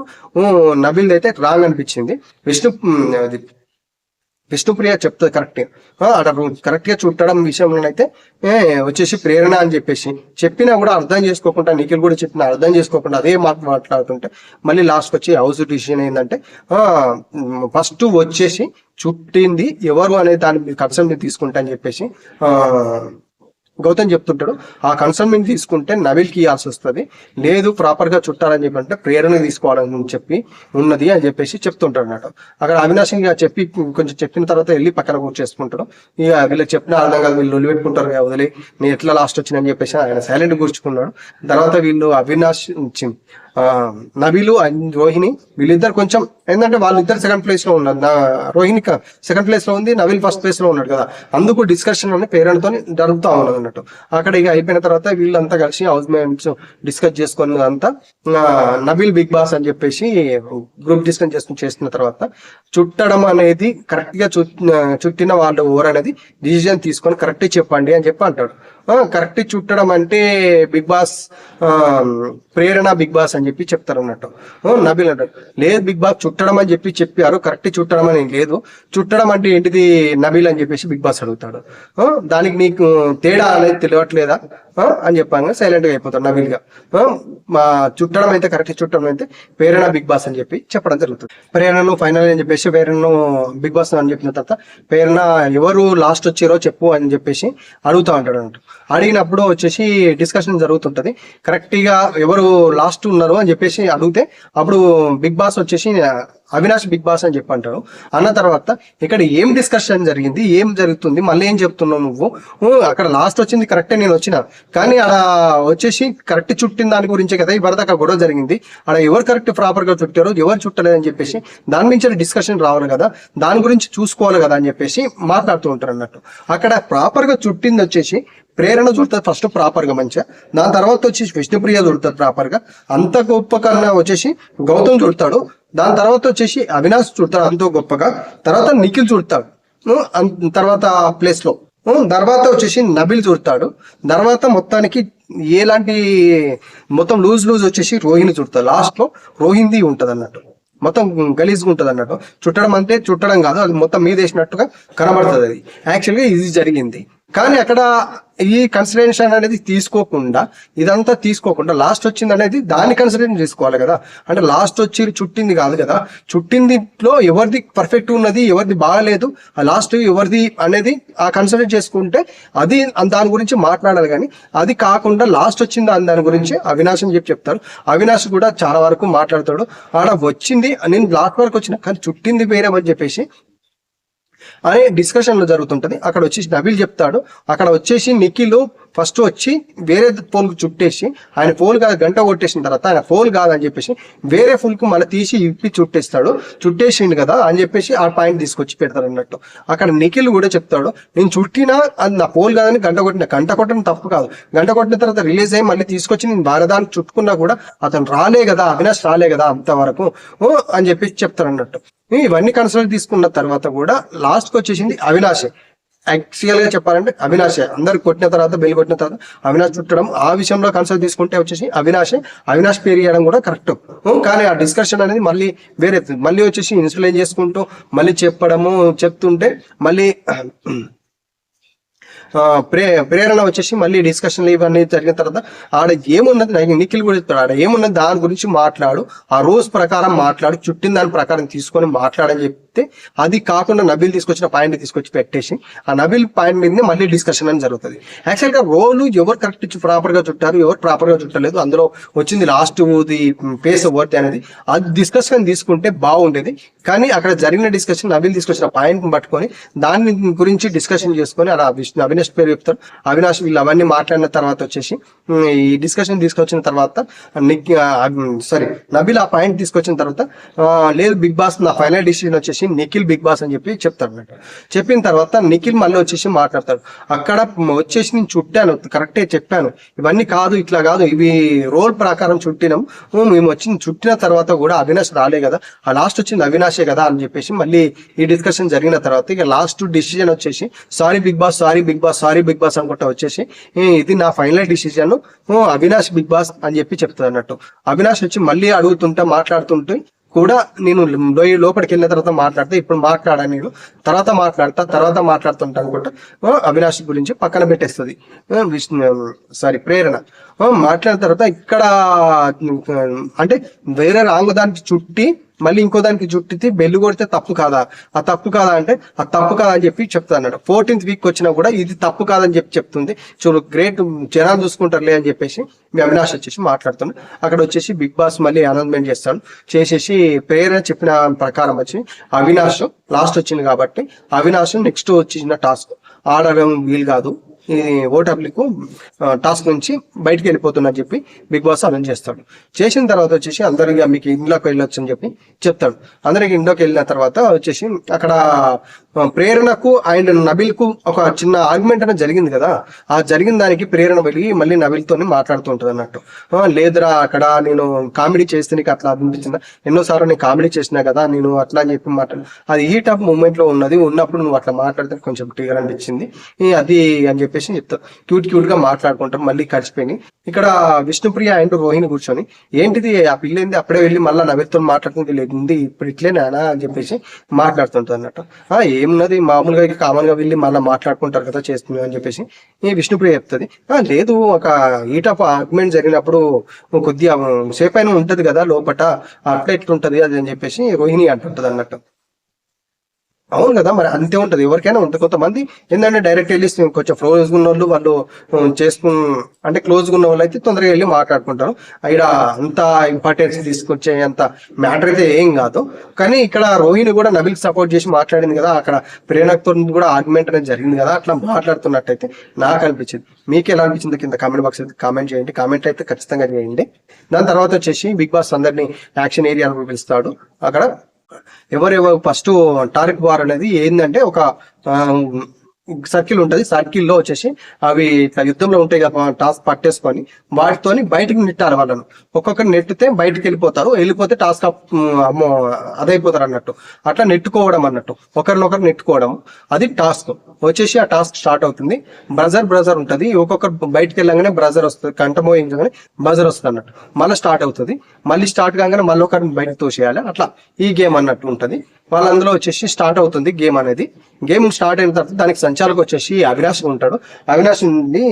నబీల్ అయితే రాంగ్ అనిపించింది. విష్ణుప్రియ చెప్తుంది కరెక్ట్ గా చుట్టడం విషయంలోనైతే వచ్చేసి ప్రేరణ అని చెప్పినా కూడా అర్థం చేసుకోకుండా, నిఖిల్ కూడా అర్థం చేసుకోకుండా అదే మాట్లాడుతుంటే మళ్ళీ లాస్ట్ వచ్చి హౌస్ డిసిషన్ ఏంటంటే ఫస్ట్ వచ్చేసి చుట్టింది ఎవరు అనేది దాని కన్సర్న్ తీసుకుంటా అని చెప్పేసి గౌతమ్ చెప్తుంటాడు. ఆ కన్సర్న్ తీసుకుంటే నబీల్కి ఇవ్వాల్సి వస్తుంది, లేదు ప్రాపర్ గా చుట్టాలని చెప్పి అంటే ప్రేరణ తీసుకోవాలని చెప్పి ఉన్నది అని చెప్పేసి చెప్తుంటాడు అన్నట్టు. అక్కడ అవినాష్ కొంచెం చెప్పిన తర్వాత వెళ్ళి పక్కన కూర్చేసుకుంటాడు. ఇక వీళ్ళకి చెప్పిన అర్థం కాదు, వీళ్ళు వదిలి పెట్టుకుంటారు కదా, వదిలే నేను ఎట్లా లాస్ట్ వచ్చిందని చెప్పేసి ఆయన సైలెంట్ కూర్చుకున్నాడు. తర్వాత వీళ్ళు అవినాష్ నబీలు అండ్ రోహిణి వీళ్ళిద్దరు కొంచెం ఏంటంటే వాళ్ళిద్దరు సెకండ్ ప్లేస్ లో ఉన్నారు. రోహిణి సెకండ్ ప్లేస్ లో ఉంది, నబీల్ ఫస్ట్ ప్లేస్ లో ఉన్నాడు కదా, అందుకు డిస్కషన్ అనేది పేరెంట్తో జరుగుతూ ఉన్నది అన్నట్టు. అక్కడ ఇక అయిపోయిన తర్వాత వీళ్ళంతా కలిసి హౌస్ మేట్స్ డిస్కస్ చేసుకున్నదంతా నబీల్ బిగ్ బాస్ అని చెప్పేసి గ్రూప్ డిస్కస్ చేసిన తర్వాత చుట్టడం అనేది కరెక్ట్ గా చుట్టిన వాళ్ళు ఎవరు అనేది డిసిజన్ తీసుకొని కరెక్ట్ చెప్పండి అని చెప్పి అంటాడు. కరెక్ట్ చుట్టడం అంటే బిగ్ బాస్ ప్రేరణ బిగ్ బాస్ అని చెప్పి చెప్తారు అన్నట్టు. నబీల్ అంటాడు, లేదు బిగ్ బాస్ చుట్టడం అని చెప్పారు, కరెక్ట్ చుట్టడం అని లేదు, చుట్టడం అంటే ఏంటిది నబీల్ అని చెప్పేసి బిగ్ బాస్ అడుగుతాడు. దానికి నీకు తేడా అనేది తెలియట్లేదా అని చెప్పాను సైలెంట్ గా అయిపోతాడు నబీల్ గా. మా చుట్టడం అయితే కరెక్ట్ చుట్టడం అయితే ప్రేరణ బిగ్ బాస్ అని చెప్పి చెప్పడం జరుగుతుంది. ప్రేరణను ఫైనల్ అని చెప్పేసి ప్రేరణను బిగ్ బాస్ అని చెప్పిన తర్వాత ప్రేరణ ఎవరు లాస్ట్ వచ్చారో చెప్పు అని చెప్పేసి అడుగుతా ఉంటాడు అన్నట్టు. అడిగినప్పుడు వచ్చేసి డిస్కషన్ జరుగుతుంటది. కరెక్ట్ గా ఎవరు లాస్ట్ ఉన్నారు అని చెప్పేసి అడిగితే అప్పుడు బిగ్ బాస్ వచ్చేసి అవినాష్ బిగ్ బాస్ అని చెప్పి అంటాడు. అన్న తర్వాత ఇక్కడ ఏం డిస్కషన్ జరిగింది, ఏం జరుగుతుంది, మళ్ళీ ఏం చెప్తున్నావు నువ్వు, అక్కడ లాస్ట్ వచ్చింది కరెక్టే నేను వచ్చిన, కానీ అక్కడ వచ్చేసి కరెక్ట్ చుట్టిన దాని గురించే కదా ఇవరిదాకా అక్కడ గొడవ జరిగింది, అక్కడ ఎవరు కరెక్ట్ ప్రాపర్ గా చుట్టారో ఎవరు చుట్టలేదని చెప్పేసి దాని నుంచి డిస్కషన్ రావాలి కదా, దాని గురించి చూసుకోవాలి కదా అని చెప్పేసి మాట్లాడుతూ ఉంటారు అన్నట్టు. అక్కడ ప్రాపర్ గా చుట్టింది వచ్చేసి ప్రేరణ చుడుతుంది ఫస్ట్ ప్రాపర్ గా మంచిగా, దాని తర్వాత వచ్చేసి విష్ణుప్రియ చుడుతుంది ప్రాపర్ గా, అంత గొప్ప కన్నా వచ్చేసి గౌతమ్ చుడతాడు, దాని తర్వాత వచ్చేసి అవినాష్ చుడతాడు అంతో గొప్పగా, తర్వాత నిఖిల్ చుడతాడు తర్వాత ప్లేస్ లో, తర్వాత వచ్చేసి నబీల్ చుడతాడు, తర్వాత మొత్తానికి ఎలాంటి మొత్తం లూజ్ వచ్చేసి రోహిణి చుడతాడు, లాస్ట్ లో రోహిణి ఉంటది అన్నట్టు. మొత్తం గలీజ్గా ఉంటుంది అన్నట్టు. చుట్టడం అంటే చుట్టడం కాదు, అది మొత్తం మీద వేసినట్టుగా కనబడుతుంది. అది యాక్చువల్గా ఇది జరిగింది. కానీ అక్కడ ఈ కన్సిడరేషన్ అనేది తీసుకోకుండా, ఇదంతా తీసుకోకుండా లాస్ట్ వచ్చింది అనేది దాన్ని కన్సిడరేషన్ తీసుకోవాలి కదా. అంటే లాస్ట్ వచ్చి చుట్టింది కాదు కదా, చుట్టిందిలో ఎవరిది పర్ఫెక్ట్ ఉన్నది, ఎవరిది బాగలేదు, ఆ లాస్ట్ ఎవరిది అనేది ఆ కన్సిడర్ చేసుకుంటే అది దాని గురించి మాట్లాడాలి. కానీ అది కాకుండా లాస్ట్ వచ్చింది దాని గురించి అవినాష్ అని చెప్తారు. అవినాష్ కూడా చాలా వరకు మాట్లాడతాడు. ఆడ వచ్చింది నేను లాస్ట్ వరకు వచ్చిన కానీ చుట్టింది వేరే అని చెప్పేసి అనే డిస్కషన్ లో జరుగుతుంటది. అక్కడ వచ్చేసి నబీల్ చెప్తాడు. అక్కడ వచ్చేసి నిఖిల్ ఫస్ట్ వచ్చి వేరే పోల్ కు చుట్టేసి, ఆయన పోల్ కాదు గంట కొట్టేసిన తర్వాత ఆయన పోల్ కాదని చెప్పేసి వేరే ఫుల్ కు మళ్ళీ తీసి ఇప్పి చుట్టేస్తాడు. చుట్టేసిండు కదా అని చెప్పేసి ఆ పాయింట్ తీసుకొచ్చి పెడతారు అన్నట్టు. అక్కడ నిఖిల్ కూడా చెప్తాడు, నేను చుట్టినా అది నా పోల్ కాదని గంట కొట్టడం తప్పు కాదు. గంట కొట్టిన తర్వాత రిలీజ్ అయ్యి మళ్ళీ తీసుకొచ్చి నేను భారదాన్ని చుట్టుకున్నా కూడా అతను రాలే కదా, అవినాష్ రాలే కదా అంతవరకు అని చెప్పేసి చెప్తారు అన్నట్టు. ఇవన్నీ కన్సిడర్ తీసుకున్న తర్వాత కూడా లాస్ట్ కి వచ్చేసింది అవినాష్. యాక్చువల్ గా చెప్పాలంటే అవినాష్ అందరు కొట్టిన తర్వాత బెల్ కొట్టిన తర్వాత అవినాష్ చుట్టడం, ఆ విషయంలో కన్సల్ట్ తీసుకుంటే వచ్చేసి అవినాష్ పేరు ఇవ్వడం కూడా కరెక్ట్. కానీ ఆ డిస్కషన్ అనేది మళ్ళీ వేరే మళ్ళీ వచ్చేసి ఇన్సులైన్ చేసుకుంటూ మళ్ళీ చెప్తుంటే మళ్ళీ ప్రేరణ వచ్చేసి మళ్ళీ డిస్కషన్లు ఇవన్నీ జరిగిన తర్వాత ఆడ ఏమున్నది నిఖిల్ కూడా చెప్తాడు, ఆడ ఏమున్నది దాని గురించి మాట్లాడు, ఆ రోజు ప్రకారం మాట్లాడు, చుట్టిన దాని ప్రకారం తీసుకొని మాట్లాడని చెప్తే, అది కాకుండా నబీల్ తీసుకొచ్చిన పాయింట్ తీసుకొచ్చి పెట్టేసి ఆ నబీల్ పాయింట్ మీదనే మళ్ళీ డిస్కషన్ అని జరుగుతుంది. యాక్చువల్ గా రోలు ఎవరు కరెక్ట్ ప్రాపర్ గా చుట్టారు, ఎవరు ప్రాపర్ గా చుట్టలేదు, అందులో వచ్చింది లాస్ట్ ది పేస్ ఓవర్తి అనేది అది డిస్కషన్ తీసుకుంటే బాగుండేది. కానీ అక్కడ జరిగిన డిస్కషన్ నబీల్ తీసుకొచ్చిన పాయింట్ పట్టుకొని దాని గురించి డిస్కషన్ చేసుకొని అలా అవినాష్ పేరు చెప్తారు. అవినాష్ వీళ్ళు అవన్నీ మాట్లాడిన తర్వాత వచ్చేసి ఈ డిస్కషన్ తీసుకొచ్చిన తర్వాత నబీల్ ఆ పాయింట్ తీసుకొచ్చిన తర్వాత లేదు బిగ్ బాస్ నా ఫైనల్ డిసిజన్ వచ్చేసి నిఖిల్ బిగ్ బాస్ అని చెప్పి చెప్తాడు అన్నట్టు. చెప్పిన తర్వాత నిఖిల్ మళ్ళీ వచ్చేసి మాట్లాడతాడు. అక్కడ వచ్చేసి నేను చుట్టాను, కరెక్టే చెప్పాను, ఇవన్నీ కాదు ఇట్లా కాదు, ఇవి రోల్ ప్రకారం చుట్టినాం, మేము చుట్టిన తర్వాత కూడా అవినాష్ రాలే కదా, ఆ లాస్ట్ వచ్చింది అవినాషే కదా అని చెప్పేసి మళ్ళీ ఈ డిస్కషన్ జరిగిన తర్వాత ఇక లాస్ట్ డిసిజన్ వచ్చేసి సారీ బిగ్ బాస్ అనుకుంటా వచ్చేసి ఇది నా final decision, Avinash Bigg Boss అని చెప్పి చెప్తాడు అన్నట్టు. అవినాష్ వచ్చి మళ్ళీ అడుగుతుంటే మాట్లాడుతుంటే కూడా నేను లోపలికి వెళ్ళిన తర్వాత మాట్లాడితే ఇప్పుడు మాట్లాడాను, నేను తర్వాత మాట్లాడుతుంటా అనుకుంటా అవినాష్ గురించి పక్కన పెట్టేస్తుంది ప్రేరణ. మాట్లాడిన తర్వాత ఇక్కడ అంటే వేరే రాంగ్ దానికి చుట్టి మళ్ళీ ఇంకో దానికి చుట్టితే బెల్లు కొడితే తప్పు కాదా, ఆ తప్పు కాదా అంటే ఆ తప్పు కాదా అని చెప్పి చెప్తాను అన్నట్టు. 14th వీక్ వచ్చినా కూడా ఇది తప్పు కాదని చెప్పి చెప్తుంది. చూడు గ్రేట్, జనాలు చూసుకుంటారులే అని చెప్పేసి మీ అవినాష్ వచ్చేసి మాట్లాడుతున్నాడు. అక్కడ వచ్చేసి బిగ్ బాస్ మళ్ళీ అనౌన్స్మెంట్ చేస్తాడు. చేసేసి ప్రేరణ చెప్పిన ప్రకారం వచ్చి అవినాష్ లాస్ట్ వచ్చింది కాబట్టి అవినాష్ నెక్స్ట్ వచ్చిన టాస్క్ ఆడడం వీలు కాదు, ఈ ఓటర్లకు టాస్క్ నుంచి బయటకు వెళ్ళిపోతున్నా చెప్పి బిగ్ బాస్ అనౌన్స్ చేస్తాడు. చేసిన తర్వాత వచ్చేసి అందరికి మీకు ఇంట్లోకి వెళ్ళొచ్చు అని చెప్పి చెప్తాడు. అందరికి ఇంట్లోకి వెళ్ళిన తర్వాత వచ్చేసి అక్కడ ప్రేరణకు అండ్ నబీల్ కు ఒక చిన్న ఆర్గ్యుమెంట్ అనేది జరిగింది కదా, ఆ జరిగిన దానికి ప్రేరణ వెళ్ళి మళ్ళీ నబీల్తో మాట్లాడుతూ ఉంటుంది అన్నట్టు. లేదురా అక్కడ నేను కామెడీ చేస్తే నీకు అట్లా అనిపించిందా, ఎన్నోసార్లు నేను కామెడీ చేసినా కదా నేను అట్లా అని చెప్పి మాట్లాడు, అది ఈ టాప్ మూమెంట్ లో ఉన్నప్పుడు నువ్వు అట్లా మాట్లాడితే కొంచెం ట్రిగర్ అనిపించింది అది అని చెప్పి చెప్తారు. క్యూట్ గా మాట్లాడుకుంటారు. మళ్ళీ కలిసిపోయి ఇక్కడ విష్ణుప్రియ అండ్ రోహిణి కూర్చొని ఏంటిది ఆ పిల్లేంది అప్పుడే వెళ్ళి మళ్ళీ నవ్వుతో మాట్లాడుతుంది లేదు ఇప్పుడు ఇట్లేనా అని చెప్పేసి మాట్లాడుతుంటది అన్నట్టు. ఏమున్నది మామూలుగా కామన్ గా వెళ్ళి మళ్ళీ మాట్లాడుకుంటారు కదా చేస్తుంది అని చెప్పేసి ఈ విష్ణుప్రియ చెప్తుంది. లేదు ఒక హీట్ ఆఫ్ ఆర్గ్యుమెంట్ జరిగినప్పుడు కొద్దిగా సేఫ్ అయినా ఉంటది కదా లోపట, అట్లా ఎట్లుంటది అది అని చెప్పేసి రోహిణి అంటుంటది అన్నట్టు. అవును కదా, మరి అంతే ఉంటది, ఎవరికైనా ఉంటుంది. కొంతమంది ఏంటంటే డైరెక్ట్ వెళ్ళి కొంచెం క్లోజ్ ఉన్న వాళ్ళు అంటే క్లోజ్ ఉన్న వాళ్ళు అయితే తొందరగా వెళ్ళి మాట్లాడుకుంటారు. ఇక్కడ అంత ఇంపార్టెన్స్ తీసుకొచ్చే అంత మ్యాటర్ అయితే ఏం కాదు. కానీ ఇక్కడ రోహిణి కూడా నబీల్ సపోర్ట్ చేసి మాట్లాడింది కదా, అక్కడ ప్రేరణతో కూడా ఆర్గ్యుమెంట్ అనేది జరిగింది కదా, అట్లా మాట్లాడుతున్నట్టయితే నాకు అనిపించింది. మీకు ఎలా అనిపించింది కింద కామెంట్ బాక్స్ అయితే కామెంట్ చేయండి. కామెంట్ అయితే ఖచ్చితంగా చేయండి. దాని తర్వాత వచ్చేసి బిగ్ బాస్ అందరినీ యాక్షన్ ఏరియా పిలుస్తాడు. అక్కడ ఎవరెవరు ఫస్ట్ టారిక్ వార్ అనేది ఏంటంటే ఒక సర్కిల్ ఉంటుంది, సర్కిల్లో వచ్చేసి అవి ఇట్లా యుద్ధంలో ఉంటాయి కదా టాస్క్ పట్టేసుకొని వాటితోని బయటికి నెట్టాలి వాళ్ళను. ఒక్కొక్కరు నెట్టితే బయటికి వెళ్ళిపోతారు, వెళ్ళిపోతే టాస్క్ అదైపోతారు అన్నట్టు. అట్లా నెట్టుకోవడం అన్నట్టు, ఒకరినొకరు నెట్టుకోవడం, అది టాస్క్ వచ్చేసి. ఆ టాస్క్ స్టార్ట్ అవుతుంది. బ్రజర్ ఉంటుంది, ఒక్కొక్కరు బయటికి వెళ్ళగానే బ్రజర్ వస్తుంది, కంటమోయించగానే బజర్ వస్తుంది అన్నట్టు. మళ్ళీ స్టార్ట్ అవుతుంది, మళ్ళీ స్టార్ట్ కాగానే మళ్ళీ ఒకరిని బయటకు తోసేయాలి. అట్లా ఈ గేమ్ అన్నట్టు ఉంటుంది. వాళ్ళందులో వచ్చేసి స్టార్ట్ అవుతుంది గేమ్ అనేది. గేమ్ స్టార్ట్ అయిన తర్వాత దానికి సంచాలకు వచ్చేసి అవినాష్ ఉంటాడు. అవినాష్ నుండి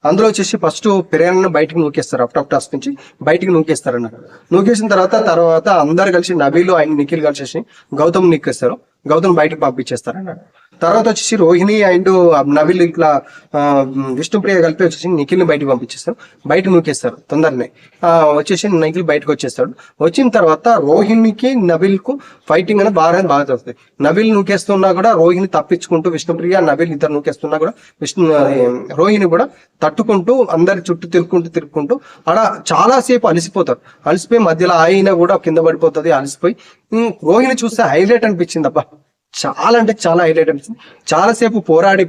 అందులో వచ్చేసి ఫస్ట్ పిరియన్ బయటికి నూకేస్తారు, అప్ టాప్ టాస్క్ నుంచి బయటికి నూకేస్తారు అన్నట్టు. నూకేసిన తర్వాత అందరు కలిసి నబీలు అండ్ నిఖిల్ కలిసి గౌతమ్ నూకేస్తారు, గౌతమ్ బయటకు పంపించేస్తారు అన్నట్టు. తర్వాత వచ్చేసి రోహిణి అండ్ నబిల్ ఇట్లా విష్ణుప్రియ కలిపి వచ్చేసి నిఖిల్ని బయటకు పంపించేస్తారు, బయట నూకేస్తారు తొందరనే. వచ్చేసి నిఖిల్ బయటకు వచ్చేస్తాడు. వచ్చిన తర్వాత రోహిణికి నబిల్ కు ఫైటింగ్ అనేది బాగా జరుగుతుంది. నబిల్ నూకేస్తున్నా కూడా రోహిణి తప్పించుకుంటూ, విష్ణుప్రియ నబిల్ ఇద్దరు నూకేస్తున్నా కూడా రోహిణి కూడా తట్టుకుంటూ అందరి చుట్టూ తిరుక్కుంటూ అక్కడ చాలా సేపు అలసిపోతారు. అలసిపోయి మధ్యలో ఆయన కూడా కింద పడిపోతుంది అలసిపోయి. రోహిణి చూస్తే హైలైట్ అనిపించింది అబ్బా, చాలా అంటే చాలా హైలైట్ అనిపించింది. చాలాసేపు పోరాడి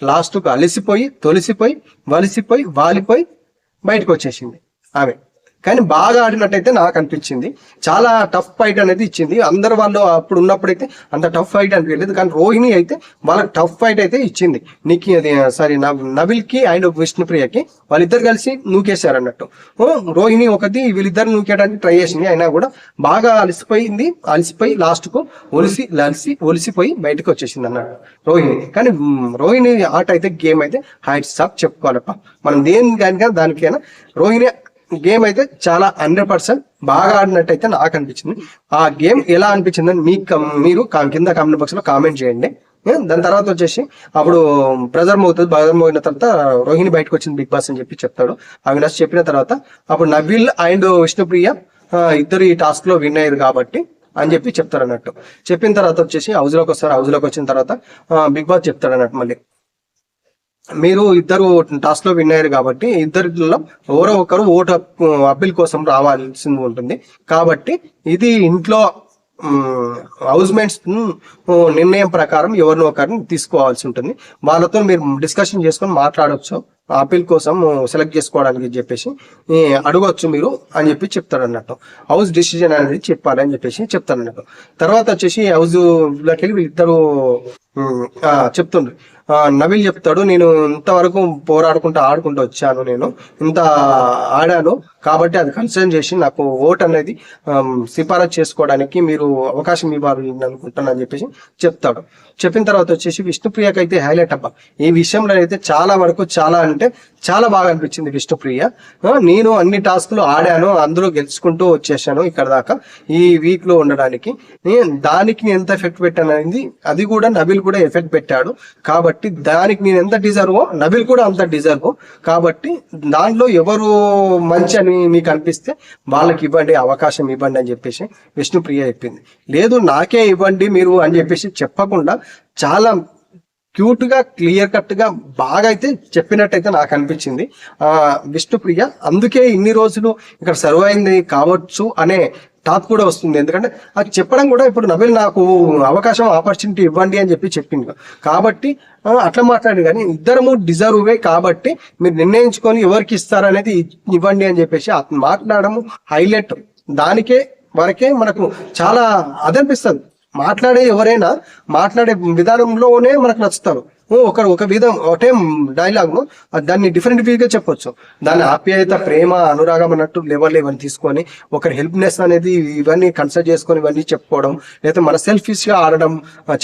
లాస్ట్ కు అలసిపోయి తొలిసిపోయి వాలిపోయి బయటకు వచ్చేసింది ఆమె. కానీ బాగా ఆడినట్టయితే నాకు అనిపించింది. చాలా టఫ్ ఫైట్ అనేది ఇచ్చింది. అందరు వాళ్ళు అప్పుడు ఉన్నప్పుడైతే అంత టఫ్ ఫైట్ అనిపించలేదు, కానీ రోహిణి అయితే వాళ్ళకి టఫ్ ఫైట్ అయితే ఇచ్చింది. నబిల్ కి అండ్ విష్ణుప్రియకి వాళ్ళిద్దరు కలిసి నూకేశారు అన్నట్టు. రోహిణి ఒకటి వీళ్ళిద్దరు నూకేయడానికి ట్రై చేసింది, అయినా కూడా బాగా అలసిపోయి లాస్ట్ కు ఒలిసిపోయి బయటకు వచ్చేసింది అన్నట్టు రోహిణి. కానీ రోహిణి ఆట అయితే గేమ్ అయితే హైట్స్ అప్ చెప్పుకోవాలప్ప. మనం దానికైనా రోహిణి గేమ్ అయితే చాలా 100% బాగా ఆడినట్టయితే నాకు అనిపించింది. ఆ గేమ్ ఎలా అనిపించిందని మీరు కింద కామెంట్ బాక్స్ లో కామెంట్ చేయండి. దాని తర్వాత వచ్చేసి అప్పుడు బ్రదర్ మోగిన తర్వాత రోహిణి బయటకు వచ్చింది బిగ్ బాస్ అని చెప్పి చెప్తాడు అవినాష్. చెప్పిన తర్వాత అప్పుడు నబిల్ అండ్ విష్ణుప్రియ ఇద్దరు ఈ టాస్క్ లో విన్ అయ్యారు కాబట్టి అని చెప్పి చెప్తారు అన్నట్టు. చెప్పిన తర్వాత వచ్చేసి హౌస్ లోకి వస్తారు. హౌస్ లోకి వచ్చిన తర్వాత బిగ్ బాస్ చెప్తాడు అన్నట్టు, మళ్ళీ మీరు ఇద్దరు టాస్క్ లో విన్ అయ్యారు కాబట్టి ఇద్దరిలో ఎవరో ఒకరు ఓటు అప్పీల్ కోసం రావాల్సింది ఉంటుంది. కాబట్టి ఇది ఇంట్లో హౌస్ మేట్స్ నిర్ణయం ప్రకారం ఎవరినో ఒకరిని తీసుకోవాల్సి ఉంటుంది. వాళ్ళతో మీరు డిస్కషన్ చేసుకొని మాట్లాడవచ్చు, అప్పీల్ కోసం సెలెక్ట్ చేసుకోవడానికి చెప్పేసి అడగవచ్చు మీరు అని చెప్పి చెప్తారు అన్నట్టు. హౌస్ డిసిజన్ అనేది చెప్పాలి అని చెప్పేసి చెప్తారు అన్నట్టు. తర్వాత వచ్చేసి హౌస్ లోకి వెళ్ళి వీళ్ళిద్దరు చెప్తుండ్రు. నబిల్ చెప్తాడు, నేను ఇంతవరకు ఆడుకుంటూ వచ్చాను, నేను ఇంత ఆడాను కాబట్టి అది కన్సిడర్ చేసి నాకు ఓట్ అనేది సిఫారసు చేసుకోవడానికి మీరు అవకాశం ఇవ్వాలి అనుకుంటాను అని చెప్పేసి చెప్తాడు. చెప్పిన తర్వాత వచ్చేసి విష్ణుప్రియకి అయితే హైలైట్ అబ్బా ఈ విషయంలో అయితే చాలా వరకు చాలా అంటే చాలా బాగా అనిపించింది విష్ణుప్రియ. నేను అన్ని టాస్క్లు ఆడాను, అందులో గెలుచుకుంటూ వచ్చేసాను ఇక్కడ దాకా ఈ వీక్ లో ఉండడానికి. దానికి నేను ఎంత ఎఫెక్ట్ పెట్టాను అనేది అది కూడా నబిల్ కూడా ఎఫెక్ట్ పెట్టాడు. కాబట్టి దానికి నేను ఎంత డిజర్వో నబిల్ కూడా అంత డిజర్వ్. కాబట్టి దాంట్లో ఎవరు మంచి అని మీకు అనిపిస్తే వాళ్ళకి ఇవ్వండి, అవకాశం ఇవ్వండి అని చెప్పేసి విష్ణుప్రియ చెప్పింది. లేదు నాకే ఇవ్వండి మీరు అని చెప్పేసి చెప్పకుండా చాలా క్యూట్ గా క్లియర్ కట్ గా బాగా అయితే చెప్పినట్టయితే నాకు అనిపించింది విష్ణుప్రియ. అందుకే ఇన్ని రోజులు ఇక్కడ సర్వ్ అయింది కావచ్చు అనే టాప్ కూడా వస్తుంది. ఎందుకంటే అది చెప్పడం కూడా ఇప్పుడు నబిల్ నాకు ఆపర్చునిటీ ఇవ్వండి అని చెప్పి చెప్పింది కాబట్టి అట్లా మాట్లాడి. కానీ ఇద్దరము డిజర్వే కాబట్టి మీరు నిర్ణయించుకొని ఎవరికి ఇస్తారనేది ఇవ్వండి అని చెప్పేసి మాట్లాడము హైలైట్. దానికే వరకే మనకు చాలా అదనిపిస్తుంది. ఎవరైనా మాట్లాడే విధానంలోనే మనకు నచ్చుతారు. ఒక విధం ఒకటే డైలాగ్ ను దాన్ని డిఫరెంట్ గా చెప్పొచ్చు. దాన్ని ఆప్యాయత, ప్రేమ, అనురాగం అన్నట్టు లెవెల్ ఇవన్నీ తీసుకొని ఒకరి హెల్ప్నెస్ అనేది ఇవన్నీ కన్సిడర్ చేసుకొని ఇవన్నీ చెప్పుకోవడం, లేదా మన సెల్ఫిష్ గా ఆడడం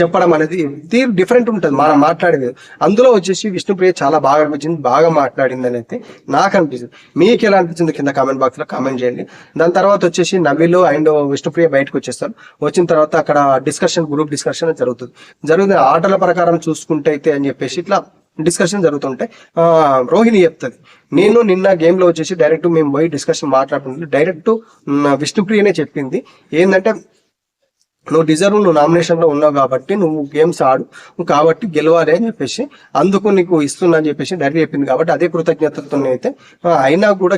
చెప్పడం అనేది తీరు డిఫరెంట్ ఉంటుంది మనం మాట్లాడేది. అందులో వచ్చేసి విష్ణుప్రియ చాలా బాగా అనిపించింది, బాగా మాట్లాడింది అని అయితే నాకు అనిపించింది. మీకు ఎలా అనిపించింది కింద కామెంట్ బాక్స్ లో కామెంట్ చేయండి. దాని తర్వాత వచ్చేసి నబిల్ అండ్ విష్ణుప్రియ బయటకు వచ్చేస్తారు. వచ్చిన తర్వాత అక్కడ గ్రూప్ డిస్కషన్ జరుగుతుంది. ఆటల ప్రకారం చూసుకుంటే అయితే అని చెప్పేసి ఇట్లా డిస్కషన్ జరుగుతుంటే రోహిణి చెప్తుంది, నేను నిన్న గేమ్ లో వచ్చేసి డైరెక్ట్ మేము పోయి డిస్కషన్ మాట్లాడుతుంటే డైరెక్ట్ విష్ణుప్రియనే చెప్పింది ఏంటంటే నువ్వు నామినేషన్ లో ఉన్నావు కాబట్టి నువ్వు గేమ్స్ ఆడు కాబట్టి గెలవాలి అని చెప్పేసి అందుకు నీకు ఇస్తున్నా అని చెప్పేసి డైరెక్ట్ చెప్పింది. కాబట్టి అదే కృతజ్ఞతతో అయితే అయినా కూడా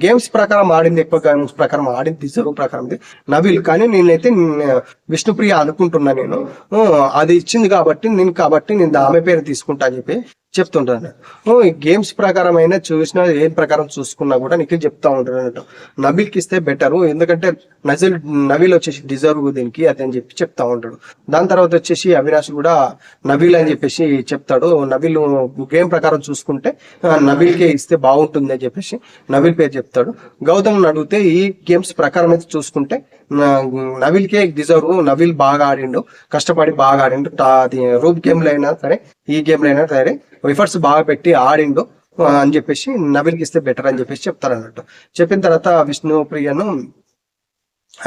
గేమ్స్ ప్రకారం ఆడింది, ఎక్కువ గేమ్స్ ప్రకారం ఆడింది డిజర్వ్ ప్రకారం నవీల్. కానీ నేనైతే విష్ణుప్రియ అనుకుంటున్నా. నేను అది ఇచ్చింది కాబట్టి నేను ఆమె పేరు తీసుకుంటా అని చెప్పి చెప్తుంటాను. ఈ గేమ్స్ ప్రకారం అయినా చూసినా ఏం ప్రకారం చూసుకున్నా కూడా నిఖిల్ చెప్తా ఉంటాడు అన్నట్టు నబీల్కి ఇస్తే బెటరు, ఎందుకంటే నవీల్ వచ్చేసి డిజర్వ్ దీనికి అది అని చెప్పి చెప్తా ఉంటాడు. దాని తర్వాత వచ్చేసి అవినాష్ కూడా నబీల్ అని చెప్పేసి చెప్తాడు. నబీల్ గేమ్ ప్రకారం చూసుకుంటే నబీల్కే ఇస్తే బాగుంటుంది అని చెప్పేసి నబీల్ పేరు చెప్తాడు. గౌతమ్ అడిగితే ఈ గేమ్స్ ప్రకారం అయితే చూసుకుంటే నవీల్కే డిజర్వ్, నవీల్ బాగా ఆడిండు, కష్టపడి బాగా ఆడిండు. అది రూప్ గేమ్లో అయినా సరే ఈ గేమ్లో అయినా సరే ఎఫర్ట్స్ బాగా పెట్టి ఆడిండు అని చెప్పేసి నవీల్కి ఇస్తే బెటర్ అని చెప్పేసి చెప్తారు అన్నట్టు. చెప్పిన తర్వాత విష్ణుప్రియను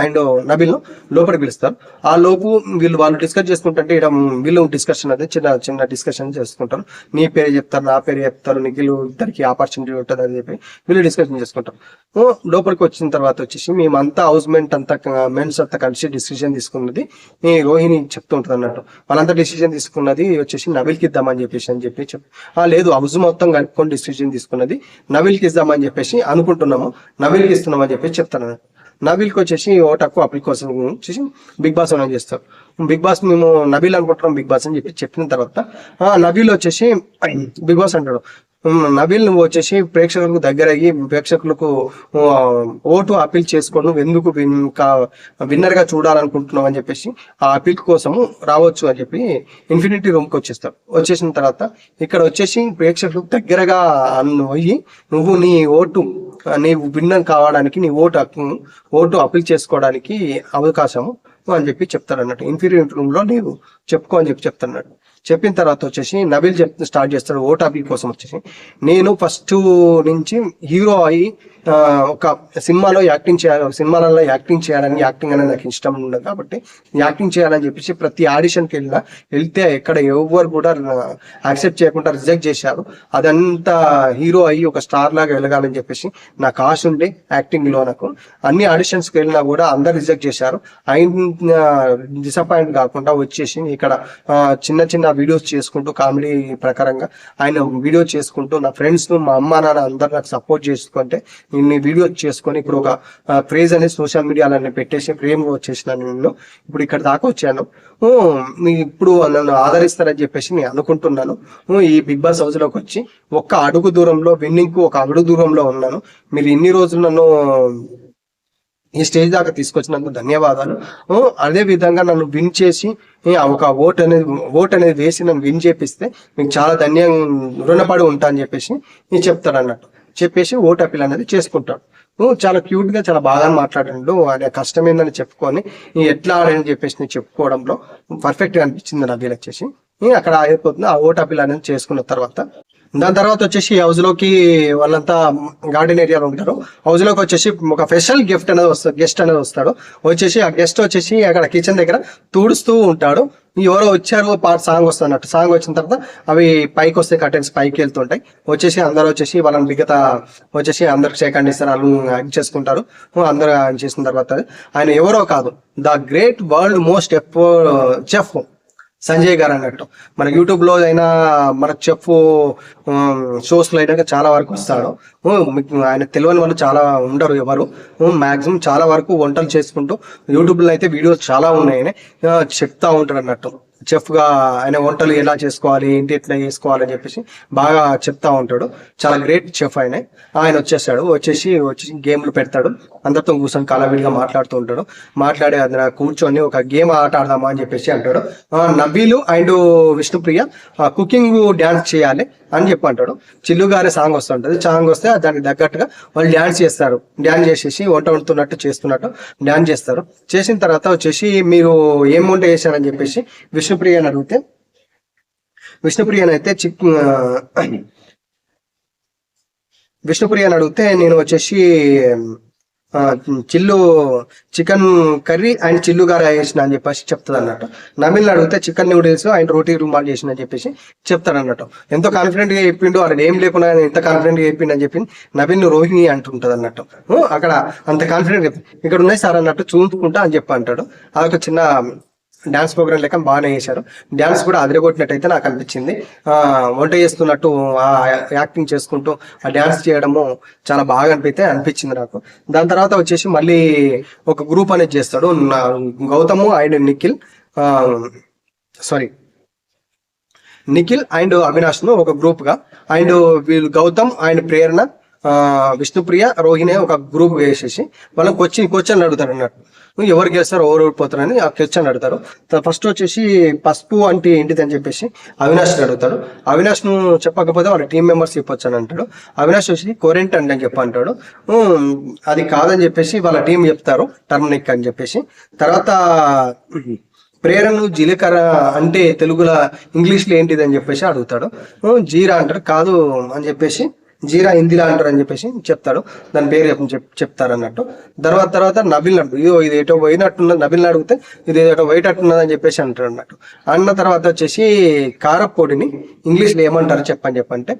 అండ్ నబీల్ను లోపలికి పిలుస్తారు. ఆ లోపు వాళ్ళు డిస్కస్ చేసుకుంటుంటే ఇక్కడ వీళ్ళు డిస్కషన్ అదే చిన్న డిస్కషన్ చేసుకుంటారు. నీ పేరు చెప్తారు, నా పేరు చెప్తారు, నిఖిల్ ఇద్దరికి ఆపర్చునిటీ ఉంటుంది అని చెప్పి వీళ్ళు డిస్కషన్ చేసుకుంటారు. లోపలికి వచ్చిన తర్వాత వచ్చేసి మేమంతా హౌస్ మెన్స్ అంతా కలిసి డిసిజన్ తీసుకున్నది ఈ రోహిణి చెప్తుంటది అన్నట్టు. వాళ్ళంతా డిసిజన్ తీసుకున్నది వచ్చేసి నవీల్కి ఇద్దామని చెప్పి లేదు హౌస్ మొత్తం కలుపుకొని డిసిజన్ తీసుకున్నది నవీల్కి ఇద్దామని చెప్పేసి అనుకుంటున్నాము, నవీల్కి ఇస్తున్నామని చెప్పేసి చెప్తాను. నబీల్కి వచ్చేసి ఓటకు అప్లీ కోసం వచ్చేసి బిగ్ బాస్ అనౌన్స్ చేస్తారు. బిగ్ బాస్ మేము నబీల్ అనుకుంటున్నాం బిగ్ బాస్ అని చెప్పిన తర్వాత నబీల్ వచ్చేసి బిగ్ బాస్ అంటాడు. నబీల్ నువ్వు వచ్చేసి ప్రేక్షకులకు దగ్గర అయ్యి ప్రేక్షకులకు ఓటు అపీల్ చేసుకోవడం నువ్వు ఎందుకు విన్నర్ గా చూడాలనుకుంటున్నావు అని చెప్పేసి ఆ అపీల్ కోసము రావచ్చు అని చెప్పి ఇన్ఫినిటీ రూమ్ కి వచ్చేస్తాడు. వచ్చేసిన తర్వాత ఇక్కడ వచ్చేసి ప్రేక్షకులకు దగ్గరగా అయ్యి నువ్వు నీ ఓటు నీవు విన్నర్ కావడానికి నీ ఓటు అపీల్ చేసుకోవడానికి అవకాశము అని చెప్పి చెప్తాడు అన్నట్టు. ఇన్ఫీరియర్ రూమ్ లో నీవు చెప్పుకో అని చెప్పి చెప్తాడు. చెప్పిన తర్వాత వచ్చేసి నబీల్ స్టార్ట్ చేస్తాడు ఓట్ అపీల్ కోసం. వచ్చేసి నేను ఫస్ట్ నుంచి హీరో అయ్యి ఒక సినిమాలలో యాక్టింగ్ చేయాలని యాక్టింగ్ అనేది నాకు ఇష్టం ఉండదు కాబట్టి యాక్టింగ్ చేయాలని చెప్పేసి ప్రతి ఆడిషన్కి వెళ్తే ఎక్కడ ఎవరు కూడా యాక్సెప్ట్ చేయకుండా రిజెక్ట్ చేశారు. అదంతా హీరో అయ్యి ఒక స్టార్ లాగా వెళ్ళగాలని చెప్పేసి నాకు ఆశ ఉండే యాక్టింగ్ లో. నాకు అన్ని ఆడిషన్స్కి వెళ్ళినా కూడా అందరు రిజెక్ట్ చేశారు. ఆయన డిసప్పాయింట్ కాకుండా వచ్చేసి ఇక్కడ చిన్న వీడియోస్ చేసుకుంటూ కామెడీ ప్రకారంగా ఆయన వీడియో చేసుకుంటూ నా ఫ్రెండ్స్ మా అమ్మ నాన్న అందరు నాకు సపోర్ట్ చేసుకుంటే ఇన్ని వీడియో చేసుకొని ఇప్పుడు ఒక క్రేజ్ అనేది సోషల్ మీడియాలో పెట్టేసి ప్రేమగా వచ్చేసినాను. నేను ఇప్పుడు ఇక్కడ దాకా వచ్చాను. ఇప్పుడు నన్ను ఆదరిస్తారని చెప్పేసి నేను అనుకుంటున్నాను. ఈ బిగ్ బాస్ హౌస్ లోకి వచ్చి ఒక్క అడుగు దూరంలో విన్నింగ్ కు ఒక అడుగు దూరంలో ఉన్నాను. మీరు ఇన్ని రోజులు నన్ను ఈ స్టేజ్ దాకా తీసుకొచ్చినందుకు ధన్యవాదాలు. అదే విధంగా నన్ను విన్ చేసి ఒక ఓట్ అనేది వేసి నన్ను విన్ చేపిస్తే మీకు చాలా రుణపడి ఉంటా అని చెప్పేసి నేను చెప్తాడు అన్నట్టు. చెప్పేసి ఓట్ అపీల్ అనేది చేసుకుంటాడు. చాలా క్యూట్ గా చాలా బాగా మాట్లాడాడు. ఆయన కష్టమేందని చెప్పుకొని ఎట్లా ఆడని చెప్పేసి నేను చెప్పుకోవడంలో పర్ఫెక్ట్ గా అనిపించింది నబీల్ వచ్చేసి. అక్కడ అయిపోతుంది. ఆ ఓట్ అపీల్ అనేది చేసుకున్న తర్వాత దాని తర్వాత వచ్చేసి హౌస్ లోకి వాళ్ళంతా గార్డెన్ ఏరియాలో ఉంటారు. హౌస్ లోకి వచ్చేసి ఒక స్పెషల్ గెస్ట్ అనేది వస్తాడు. వచ్చేసి ఆ గెస్ట్ వచ్చేసి అక్కడ కిచెన్ దగ్గర తుడుస్తూ ఉంటాడు. ఎవరో వచ్చారు సాంగ్ వస్తున్నట్టు. సాంగ్ వచ్చిన తర్వాత అవి పైకి వస్తే కర్టెన్స్ పైకి వెళ్తుంటాయి. వచ్చేసి అందరూ వచ్చేసి వాళ్ళని మిగతా వచ్చేసి అందరికి షేక్ హ్యాండ్ ఇస్తారు. వాళ్ళు యాక్ట్ చేసుకుంటారు. అందరూ యాక్ట్ చేసిన తర్వాత ఆయన ఎవరో కాదు, the great world most chef Sanjay గారు అన్నట్టు. మన యూట్యూబ్ లో అయినా మన చెఫ్ షోస్ లో అయినా చాలా వరకు వస్తాడు. ఆయన తెలియని వాళ్ళు చాలా ఉండరు ఎవరు. మాక్సిమం చాలా వరకు వంటలు చేసుకుంటూ యూట్యూబ్ లో అయితే వీడియోస్ చాలా ఉన్నాయని చెప్తా ఉంటాడు అన్నట్టు. చెఫ్ గా ఆయన వంటలు ఎలా చేసుకోవాలి ఏంటి ఎట్లా చేసుకోవాలి అని చెప్పేసి బాగా చెప్తా ఉంటాడు. చాలా గ్రేట్ చెఫ్ ఆయన వచ్చేసి గేమ్లు పెడతాడు. అందరితో కూర్చొని కాలవీడిగా మాట్లాడుతూ ఉంటాడు. మాట్లాడి అందర కూర్చొని ఒక గేమ్ ఆట ఆడదామా అని చెప్పేసి అంటాడు. Nabeel and Vishnupriya cooking dance చేయాలి అని చెప్పి అంటాడు. చిల్లు గారి సాంగ్ వస్తుంటది. సాంగ్ వస్తే దానికి తగ్గట్టుగా వాళ్ళు డ్యాన్స్ చేస్తారు. డ్యాన్స్ చేసేసి వంట వండుతున్నట్టు చేస్తున్నట్టు డ్యాన్స్ చేస్తారు. చేసిన తర్వాత వచ్చేసి మీరు ఏం వంట చేశారని చెప్పేసి విష్ణుప్రియని అడిగితే విష్ణుప్రియని అడిగితే నేను వచ్చేసి చిల్లు చికెన్ కర్రీ అండ్ చిల్లు గారు చేసిన అని చెప్పేసి చెప్తుంది అన్నట్టు. నబిల్ని అడిగితే చికెన్ నూడిల్స్ అండ్ రోటీ రుమాల్ చేసిన అని చెప్పేసి చెప్తాడు అన్నట్టు. ఎంతో కాన్ఫిడెంట్ గా చెప్పిండు, అక్కడ ఏం లేకుండా ఎంత కాన్ఫిడెంట్ గా చెప్పిండు అని చెప్పి నబిల్ని రోహిణి అంటుంటది అన్నట్టు. అక్కడ అంత కాన్ఫిడెంట్ ఇక్కడ ఉన్నాయి సార్ అన్నట్టు చూసుకుంటా అని చెప్పి అంటాడు. అదొక చిన్న డాన్స్ ప్రోగ్రామ్ లెక్క బాగానే చేశారు. డాన్స్ కూడా అదిరగొట్టినట్టయితే నాకు అనిపించింది. వంట చేస్తున్నట్టు యాక్టింగ్ చేసుకుంటూ ఆ డాన్స్ చేయడము చాలా బాగా అనిపించింది నాకు. దాని తర్వాత వచ్చేసి మళ్ళీ ఒక గ్రూప్ అనేది చేస్తాడు. గౌతమ్ అండ్ నిఖిల్ అండ్ అవినాష్ ను ఒక గ్రూప్ గా, అండ్ వీళ్ళు గౌతమ్ అండ్ ప్రేరణ, విష్ణుప్రియ, రోహిణి ఒక గ్రూప్ వేసేసి వాళ్ళకి క్వశ్చన్ అడుగుతారు అన్నట్టు. ఎవరు గెలుస్తారు, ఎవరు ఓడిపోతారని ఆ క్వశ్చన్ అడుగుతారు. ఫస్ట్ వచ్చేసి పసుపు అంటే ఏంటిది అని చెప్పేసి అవినాష్ని అడుగుతాడు. అవినాష్ ను చెప్పకపోతే వాళ్ళ టీం మెంబర్స్ చెప్పొచ్చు అని అంటాడు. అవినాష్ వచ్చి కోరెంట్ అని చెప్పి అంటాడు. అది కాదని చెప్పేసి వాళ్ళ టీం చెప్తారు, టర్మనిక్ అని చెప్పేసి. తర్వాత ప్రేరణను జీలకర్ర అంటే తెలుగులో ఇంగ్లీష్లో ఏంటిది అని చెప్పేసి అడుగుతాడు. జీరా అంటారు, కాదు అని చెప్పేసి జీరా హిందీలో అంటారు అని చెప్పేసి చెప్తాడు. దాని పేరు చెప్తారు అన్నట్టు. తర్వాత నబిల్ అడుగు, అయ్యో ఇది ఏటో పోయినట్టున్నది, నబిల్ని అడిగితే ఇది ఏటో పోయేటట్టున్నది అని చెప్పేసి అంటారు అన్నట్టు. అన్న తర్వాత వచ్చేసి కారప్పొడిని ఇంగ్లీష్లో ఏమంటారు చెప్పంటే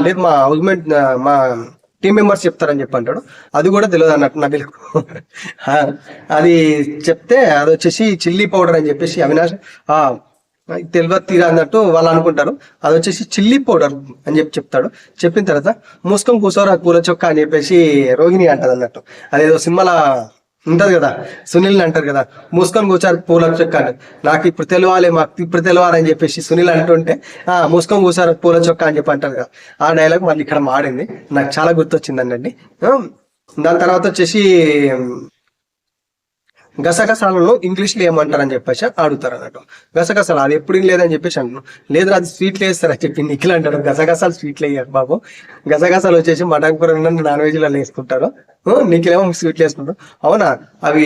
లేదు మా హౌస్మేట్ మా టీం మెంబర్స్ చెప్తారని చెప్పి అంటాడు. అది కూడా తెలియదు అన్నట్టు నబిల్కు. అది చెప్తే అది వచ్చేసి చిల్లీ పౌడర్ అని చెప్పేసి అవినాష్ తెలియదు తీరా అన్నట్టు వాళ్ళు అనుకుంటారు. అది వచ్చేసి చిల్లీ పౌడర్ అని చెప్తాడు. చెప్పిన తర్వాత మూసుకొని కూర్చోరా పూల చొక్క అని చెప్పేసి రోహిణి అంటది అన్నట్టు. అదేదో సినిమాలో ఉంటది కదా, సునీల్ అంటారు కదా, మూసుకొని కూర్చారు పూల చొక్క అని, నాకు ఇప్పుడు తెలియాలని చెప్పేసి సునీల్ అంటుంటే మూసుకొని కూర్చారు పూల చొక్క అని చెప్పి అంటారు కదా. ఆ డైలాగ్ మళ్ళీ ఇక్కడ మాడింది, నాకు చాలా గుర్తొచ్చిందండి. దాని తర్వాత వచ్చేసి గసగసాలను ఇంగ్లీష్లో ఏమంటారని చెప్పేసి అడుగుతారు అన్నట్టు. గసగసాలు అది ఎప్పుడు లేదని చెప్పేసి అంటున్నాను. లేదు అది స్వీట్లు వేస్తారని చెప్పి నిఖిల్ అంటాడు. గసగసాలు స్వీట్లు వేయారు బాబు. గసగసాలు వచ్చేసి మటన్ కూర నాన్ వెజ్లో వేసుకుంటారు, నిఖిల్ ఏమో స్వీట్లు వేసుకుంటారు. అవునా, అవి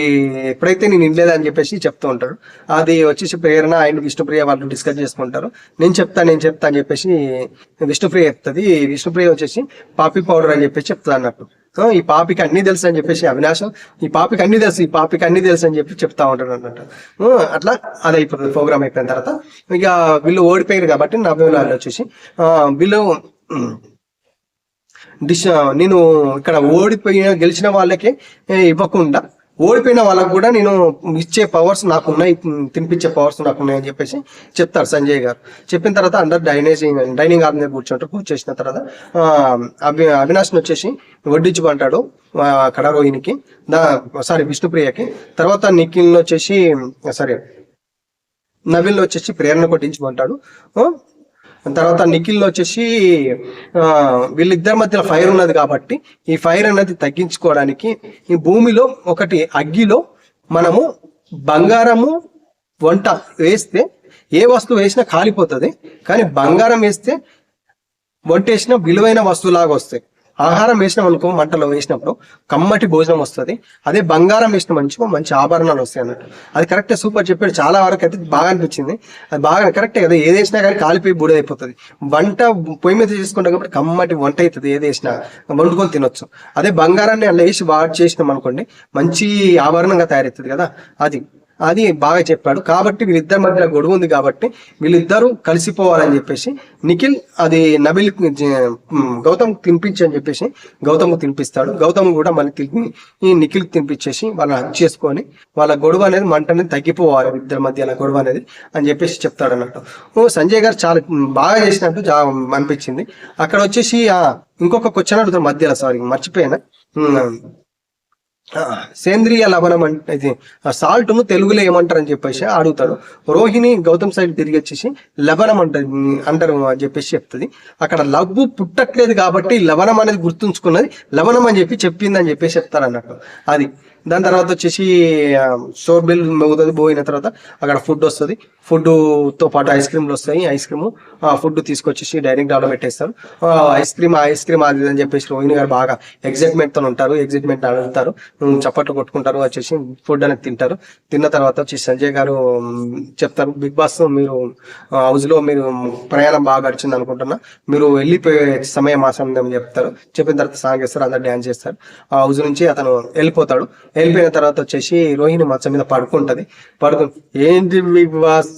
ఎప్పుడైతే నేను ఇనలేదని చెప్పేసి చెప్తూ ఉంటారు. అది వచ్చేసి ప్రేరణ అండ్ విష్ణుప్రియ వాళ్ళు డిస్కస్ చేసుకుంటారు. నేను చెప్తా అని చెప్పేసి విష్ణుప్రియ చెప్తుంది. విష్ణుప్రియ వచ్చేసి పాపీ పౌడర్ అని చెప్పేసి చెప్తుంది అన్నట్టు. ఈ పాపికి అన్ని తెలుసు అని చెప్పేసి అవినాశం ఈ పాపికి అన్ని తెలుసు అని చెప్పి చెప్తా ఉంటాడు అన్నట్టు. అట్లా అది అయిపోతుంది. ప్రోగ్రామ్ అయిపోయిన తర్వాత ఇక వీళ్ళు ఓడిపోయారు కాబట్టి నవ్వులు వచ్చేసి వీళ్ళు నేను ఇక్కడ గెలిచిన వాళ్ళకే ఇవ్వకుండా ఓడిపోయిన వాళ్ళకు కూడా నేను ఇచ్చే పవర్స్ నాకున్నాయి, తినిపించే పవర్స్ నాకున్నాయి అని చెప్పేసి చెప్తారు సంజయ్ గారు. చెప్పిన తర్వాత అందరు డైనింగ్ హాల్ మీద కూర్చేసిన తర్వాత అవినాష్ని వచ్చేసి వడ్డించమంటాడు అక్కడ రోహిణికి, విష్ణుప్రియకి. తర్వాత నిఖిల్ని వచ్చేసి నవీల్ని వచ్చేసి ప్రేరణ కొట్టించమంటాడు. తర్వాత నిఖిల్ వచ్చేసి వీళ్ళిద్దరి మధ్యలో ఫైర్ ఉన్నది కాబట్టి ఈ ఫైర్ అనేది తగ్గించుకోవడానికి ఈ భూమిలో ఒకటి అగ్గిలో మనము బంగారము వంట వేస్తే ఏ వస్తువు వేసినా కాలిపోతుంది, కానీ బంగారం వేస్తే వంట వేసిన విలువైన వస్తువులాగా వస్తాయి. ఆహారం వేసినాం అనుకో, మంటలో వేసినప్పుడు కమ్మటి భోజనం వస్తుంది. అదే బంగారం వేసిన మంచి ఆభరణాలు వస్తాయి అన్నట్టు. అది కరెక్టే, సూపర్ చెప్పాడు. చాలా వరకు అయితే బాగా అనిపించింది. అది బాగా కరెక్టే కదా, ఏది వేసినా కానీ కాలిపోయి బూడిదైపోతుంది. వంట పొయ్యి మీద చేసుకుంటాం కాబట్టి కమ్మటి వంట అవుతుంది, ఏది వేసినా వండుకొని తినొచ్చు. అదే బంగారాన్ని అలా వేసి వాడు చేసినాం అనుకోండి, మంచి ఆభరణంగా తయారవుతుంది కదా. అది బాగా చెప్పాడు. కాబట్టి వీళ్ళిద్దరి మధ్యలో గొడవ ఉంది కాబట్టి వీళ్ళిద్దరూ కలిసిపోవాలని చెప్పేసి నిఖిల్ అది నబిల్ గౌతమ్ తినిపించని చెప్పేసి గౌతమ్కు తినిపిస్తాడు. గౌతమ్ కూడా మళ్ళీ నిఖిల్కి తినిపించేసి వాళ్ళని హక్ చేసుకొని వాళ్ళ గొడవ అనేది మంట అనేది తగ్గిపోవాలి, ఇద్దరి మధ్య గొడవ అనేది అని చెప్పేసి చెప్తాడు అన్నట్టు. సంజయ్ గారు చాలా బాగా చేసినట్టు అనిపించింది. అక్కడ వచ్చేసి ఇంకొక క్వశ్చన్ అడుగుతారు మధ్యలో, మర్చిపోయాను. సేంద్రియ లవణం అంటే ఇది సాల్ట్ ను తెలుగులో ఏమంటారని చెప్పేసి అడుగుతాడు. రోహిణి గౌతమ్ సైడ్ తిరిగి వచ్చేసి లవణం అంటారు అని చెప్పేసి చెప్తుంది. అక్కడ లవ్వు పుట్టట్లేదు కాబట్టి లవణం అనేది గుర్తుంచుకున్నది లవణం అని చెప్పిందని చెప్పేసి చెప్తారు అన్నట్టు. అది దాని తర్వాత వచ్చేసి స్టోర్ బిల్ మోగుతుంది. పోయిన తర్వాత అక్కడ ఫుడ్ వస్తుంది. ఫుడ్తో పాటు ఐస్ క్రీమ్లు వస్తాయి. ఐస్ క్రీమ్ ఫుడ్ తీసుకొచ్చేసి డైనింగ్ హాల్లో పెట్టేస్తారు. ఐస్ క్రీమ్ అది అని చెప్పేసి రోహిణి గారు బాగా ఎగ్జైట్మెంట్తో ఉంటారు. ఎగ్జైట్మెంట్ అడుగుతారు, చప్పట్లు కొట్టుకుంటారు, వచ్చేసి ఫుడ్ అనేది తింటారు. తిన్న తర్వాత వచ్చి సంజయ్ గారు చెప్తారు, బిగ్ బాస్ మీరు హౌస్లో మీరు ప్రయాణం బాగా గడిచింది అనుకుంటున్నా, మీరు వెళ్ళిపోయే సమయం ఆసందని చెప్తారు. చెప్పిన తర్వాత సాంగ్ చేస్తారు, అందరు డ్యాన్స్ చేస్తారు. ఆ హౌస్ నుంచి అతను వెళ్ళిపోతాడు. వెళ్ళిపోయిన తర్వాత వచ్చేసి రోహిణి మంచం మీద పడుకుంటది. ఏంటి బిగ్ బాస్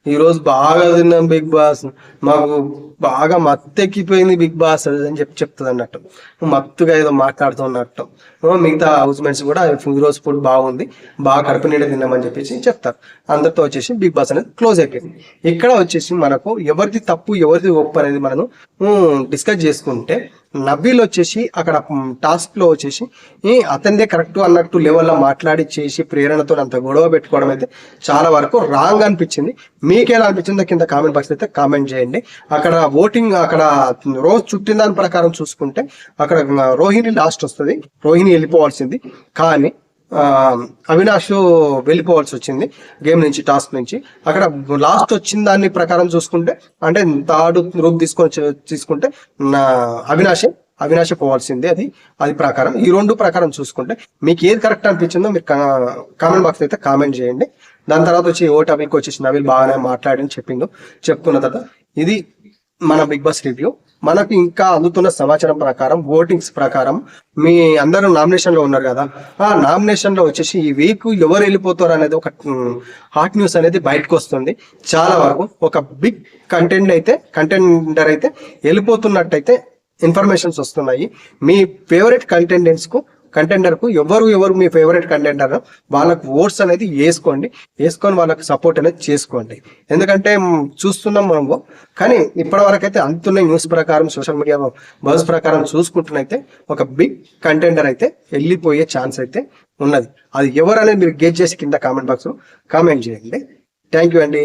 ఈ రోజు బాగా తిన్నాం బిగ్ బాస్, మాకు బాగా మత్తెక్కిపోయింది బిగ్ బాస్ అని చెప్తుంది అన్నట్టు, మత్తుగా ఏదో మాట్లాడుతున్నట్టు. మిగతా హౌస్ మేట్స్ కూడా ఈ రోజు ఫుడ్ బాగుంది, బాగా కడుపు నిండా తిన్నామని చెప్పేసి చెప్తారు. అందరితో వచ్చేసి బిగ్ బాస్ అనేది క్లోజ్ అయిపోయింది. ఇక్కడ వచ్చేసి మనకు ఎవరిది తప్పు ఎవరిది ఒప్పు అనేది మనం డిస్కస్ చేసుకుంటే, నబీల్ వచ్చేసి అక్కడ టాస్క్ లో వచ్చేసి అతనిదే కరెక్ట్ అన్నట్టు లెవెల్లో మాట్లాడి చేసి ప్రేరణతో అంత గొడవ పెట్టుకోవడం అయితే చాలా వరకు రాంగ్ అనిపించింది. మీకేలా అనిపించిందో కింద కామెంట్ బాక్స్ అయితే కామెంట్ చేయండి. అక్కడ ఓటింగ్ అక్కడ రోజు చుట్టిన దాని ప్రకారం చూసుకుంటే అక్కడ రోహిణి లాస్ట్ వస్తుంది, రోహిణి వెళ్ళిపోవాల్సింది. కానీ అవినాష్ వెళ్ళిపోవాల్సి వచ్చింది గేమ్ నుంచి, టాస్క్ నుంచి. అక్కడ లాస్ట్ వచ్చిన దాని ప్రకారం చూసుకుంటే, అంటే థర్డ్ గ్రూప్ తీసుకుంటే అవినాషే పోవాల్సిందే. అది ప్రకారం ఈ రెండు ప్రకారం చూసుకుంటే మీకు ఏది కరెక్ట్ అనిపించిందో మీరు కామెంట్ బాక్స్ అయితే కామెంట్ చేయండి. దాని తర్వాత వచ్చి ఓ టాపిక్ వచ్చేసి నవీల్ బాగానే మాట్లాడని చెప్పుకున్న తర్వాత ఇది మన బిగ్ బాస్ రివ్యూ. మనకు ఇంకా అందుతున్న సమాచారం ప్రకారం, ఓటింగ్స్ ప్రకారం మీ అందరూ నామినేషన్ లో ఉన్నారు కదా, ఆ నామినేషన్ లో వచ్చేసి ఈ వీక్ ఎవరు వెళ్ళిపోతారు అనేది ఒక హాట్ న్యూస్ అనేది బయటకు వస్తుంది. చాలా వరకు ఒక బిగ్ కంటెండర్ అయితే వెళ్ళిపోతున్నట్టయితే ఇన్ఫర్మేషన్స్ వస్తున్నాయి. మీ ఫేవరెట్ కంటెండర్ కు ఎవరు మీ ఫేవరెట్ కంటెండర్ వాళ్ళకు ఓట్స్ అనేది వేసుకొని వాళ్ళకి సపోర్ట్ అనేది చేసుకోండి. ఎందుకంటే చూస్తున్నాం మనము, కానీ ఇప్పటి వరకు అయితే అందుతున్న న్యూస్ ప్రకారం, సోషల్ మీడియా బజ్ ప్రకారం చూసుకుంటున్నైతే ఒక బిగ్ కంటెండర్ అయితే వెళ్ళిపోయే ఛాన్స్ అయితే ఉన్నది. అది ఎవరు అనేది మీరు గెస్ చేసి కింద కామెంట్ బాక్స్ లో కామెంట్ చేయండి. థ్యాంక్ యూ అండి.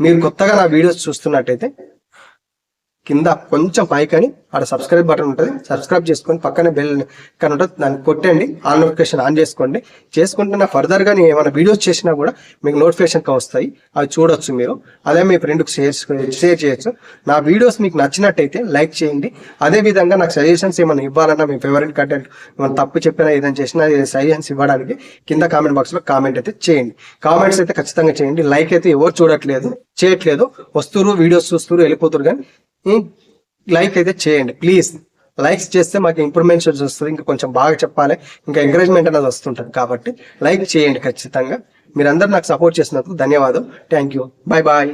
మీరు కొత్తగా నా వీడియోస్ చూస్తున్నట్టయితే కింద కొంచెం పైకని ఆడ సబ్స్క్రైబ్ బటన్ ఉంటుంది, సబ్స్క్రైబ్ చేసుకొని పక్కనే బెల్ కానీ ఉంటుంది, దాన్ని కొట్టండి. ఆల్ నోటిఫికేషన్ ఆన్ చేసుకుంటే నా ఫర్దర్గా నేను ఏమైనా వీడియోస్ చేసినా కూడా మీకు నోటిఫికేషన్గా వస్తాయి, అవి చూడొచ్చు మీరు. అదే మీ ఫ్రెండ్కి షేర్ చేయొచ్చు. నా వీడియోస్ మీకు నచ్చినట్టయితే లైక్ చేయండి. అదేవిధంగా నాకు సజెషన్స్ ఏమైనా ఇవ్వాలన్నా, మీ ఫేవరెట్ కంటెంట్ ఏమైనా తప్పు చెప్పినా ఏదైనా చేసినా సజెషన్స్ ఇవ్వడానికి కింద కామెంట్ బాక్స్లో కామెంట్ అయితే చేయండి. కామెంట్స్ అయితే ఖచ్చితంగా చేయండి. లైక్ అయితే ఎవరు చేయట్లేదు, వస్తున్నారు వీడియోస్ చూస్తున్నారు వెళ్ళిపోతారు, కానీ లైక్ అయితే చేయండి ప్లీజ్. లైక్స్ చేస్తే మాకు ఇంప్రూవ్మెంట్స్ వస్తుంది, ఇంకా కొంచెం బాగా చెప్పాలి, ఇంకా ఎంకరేజ్మెంట్ అనేది వస్తుంటుంది. కాబట్టి లైక్ చేయండి ఖచ్చితంగా. మీరందరూ నాకు సపోర్ట్ చేసినందుకు ధన్యవాదాలు. Thank you. బాయ్.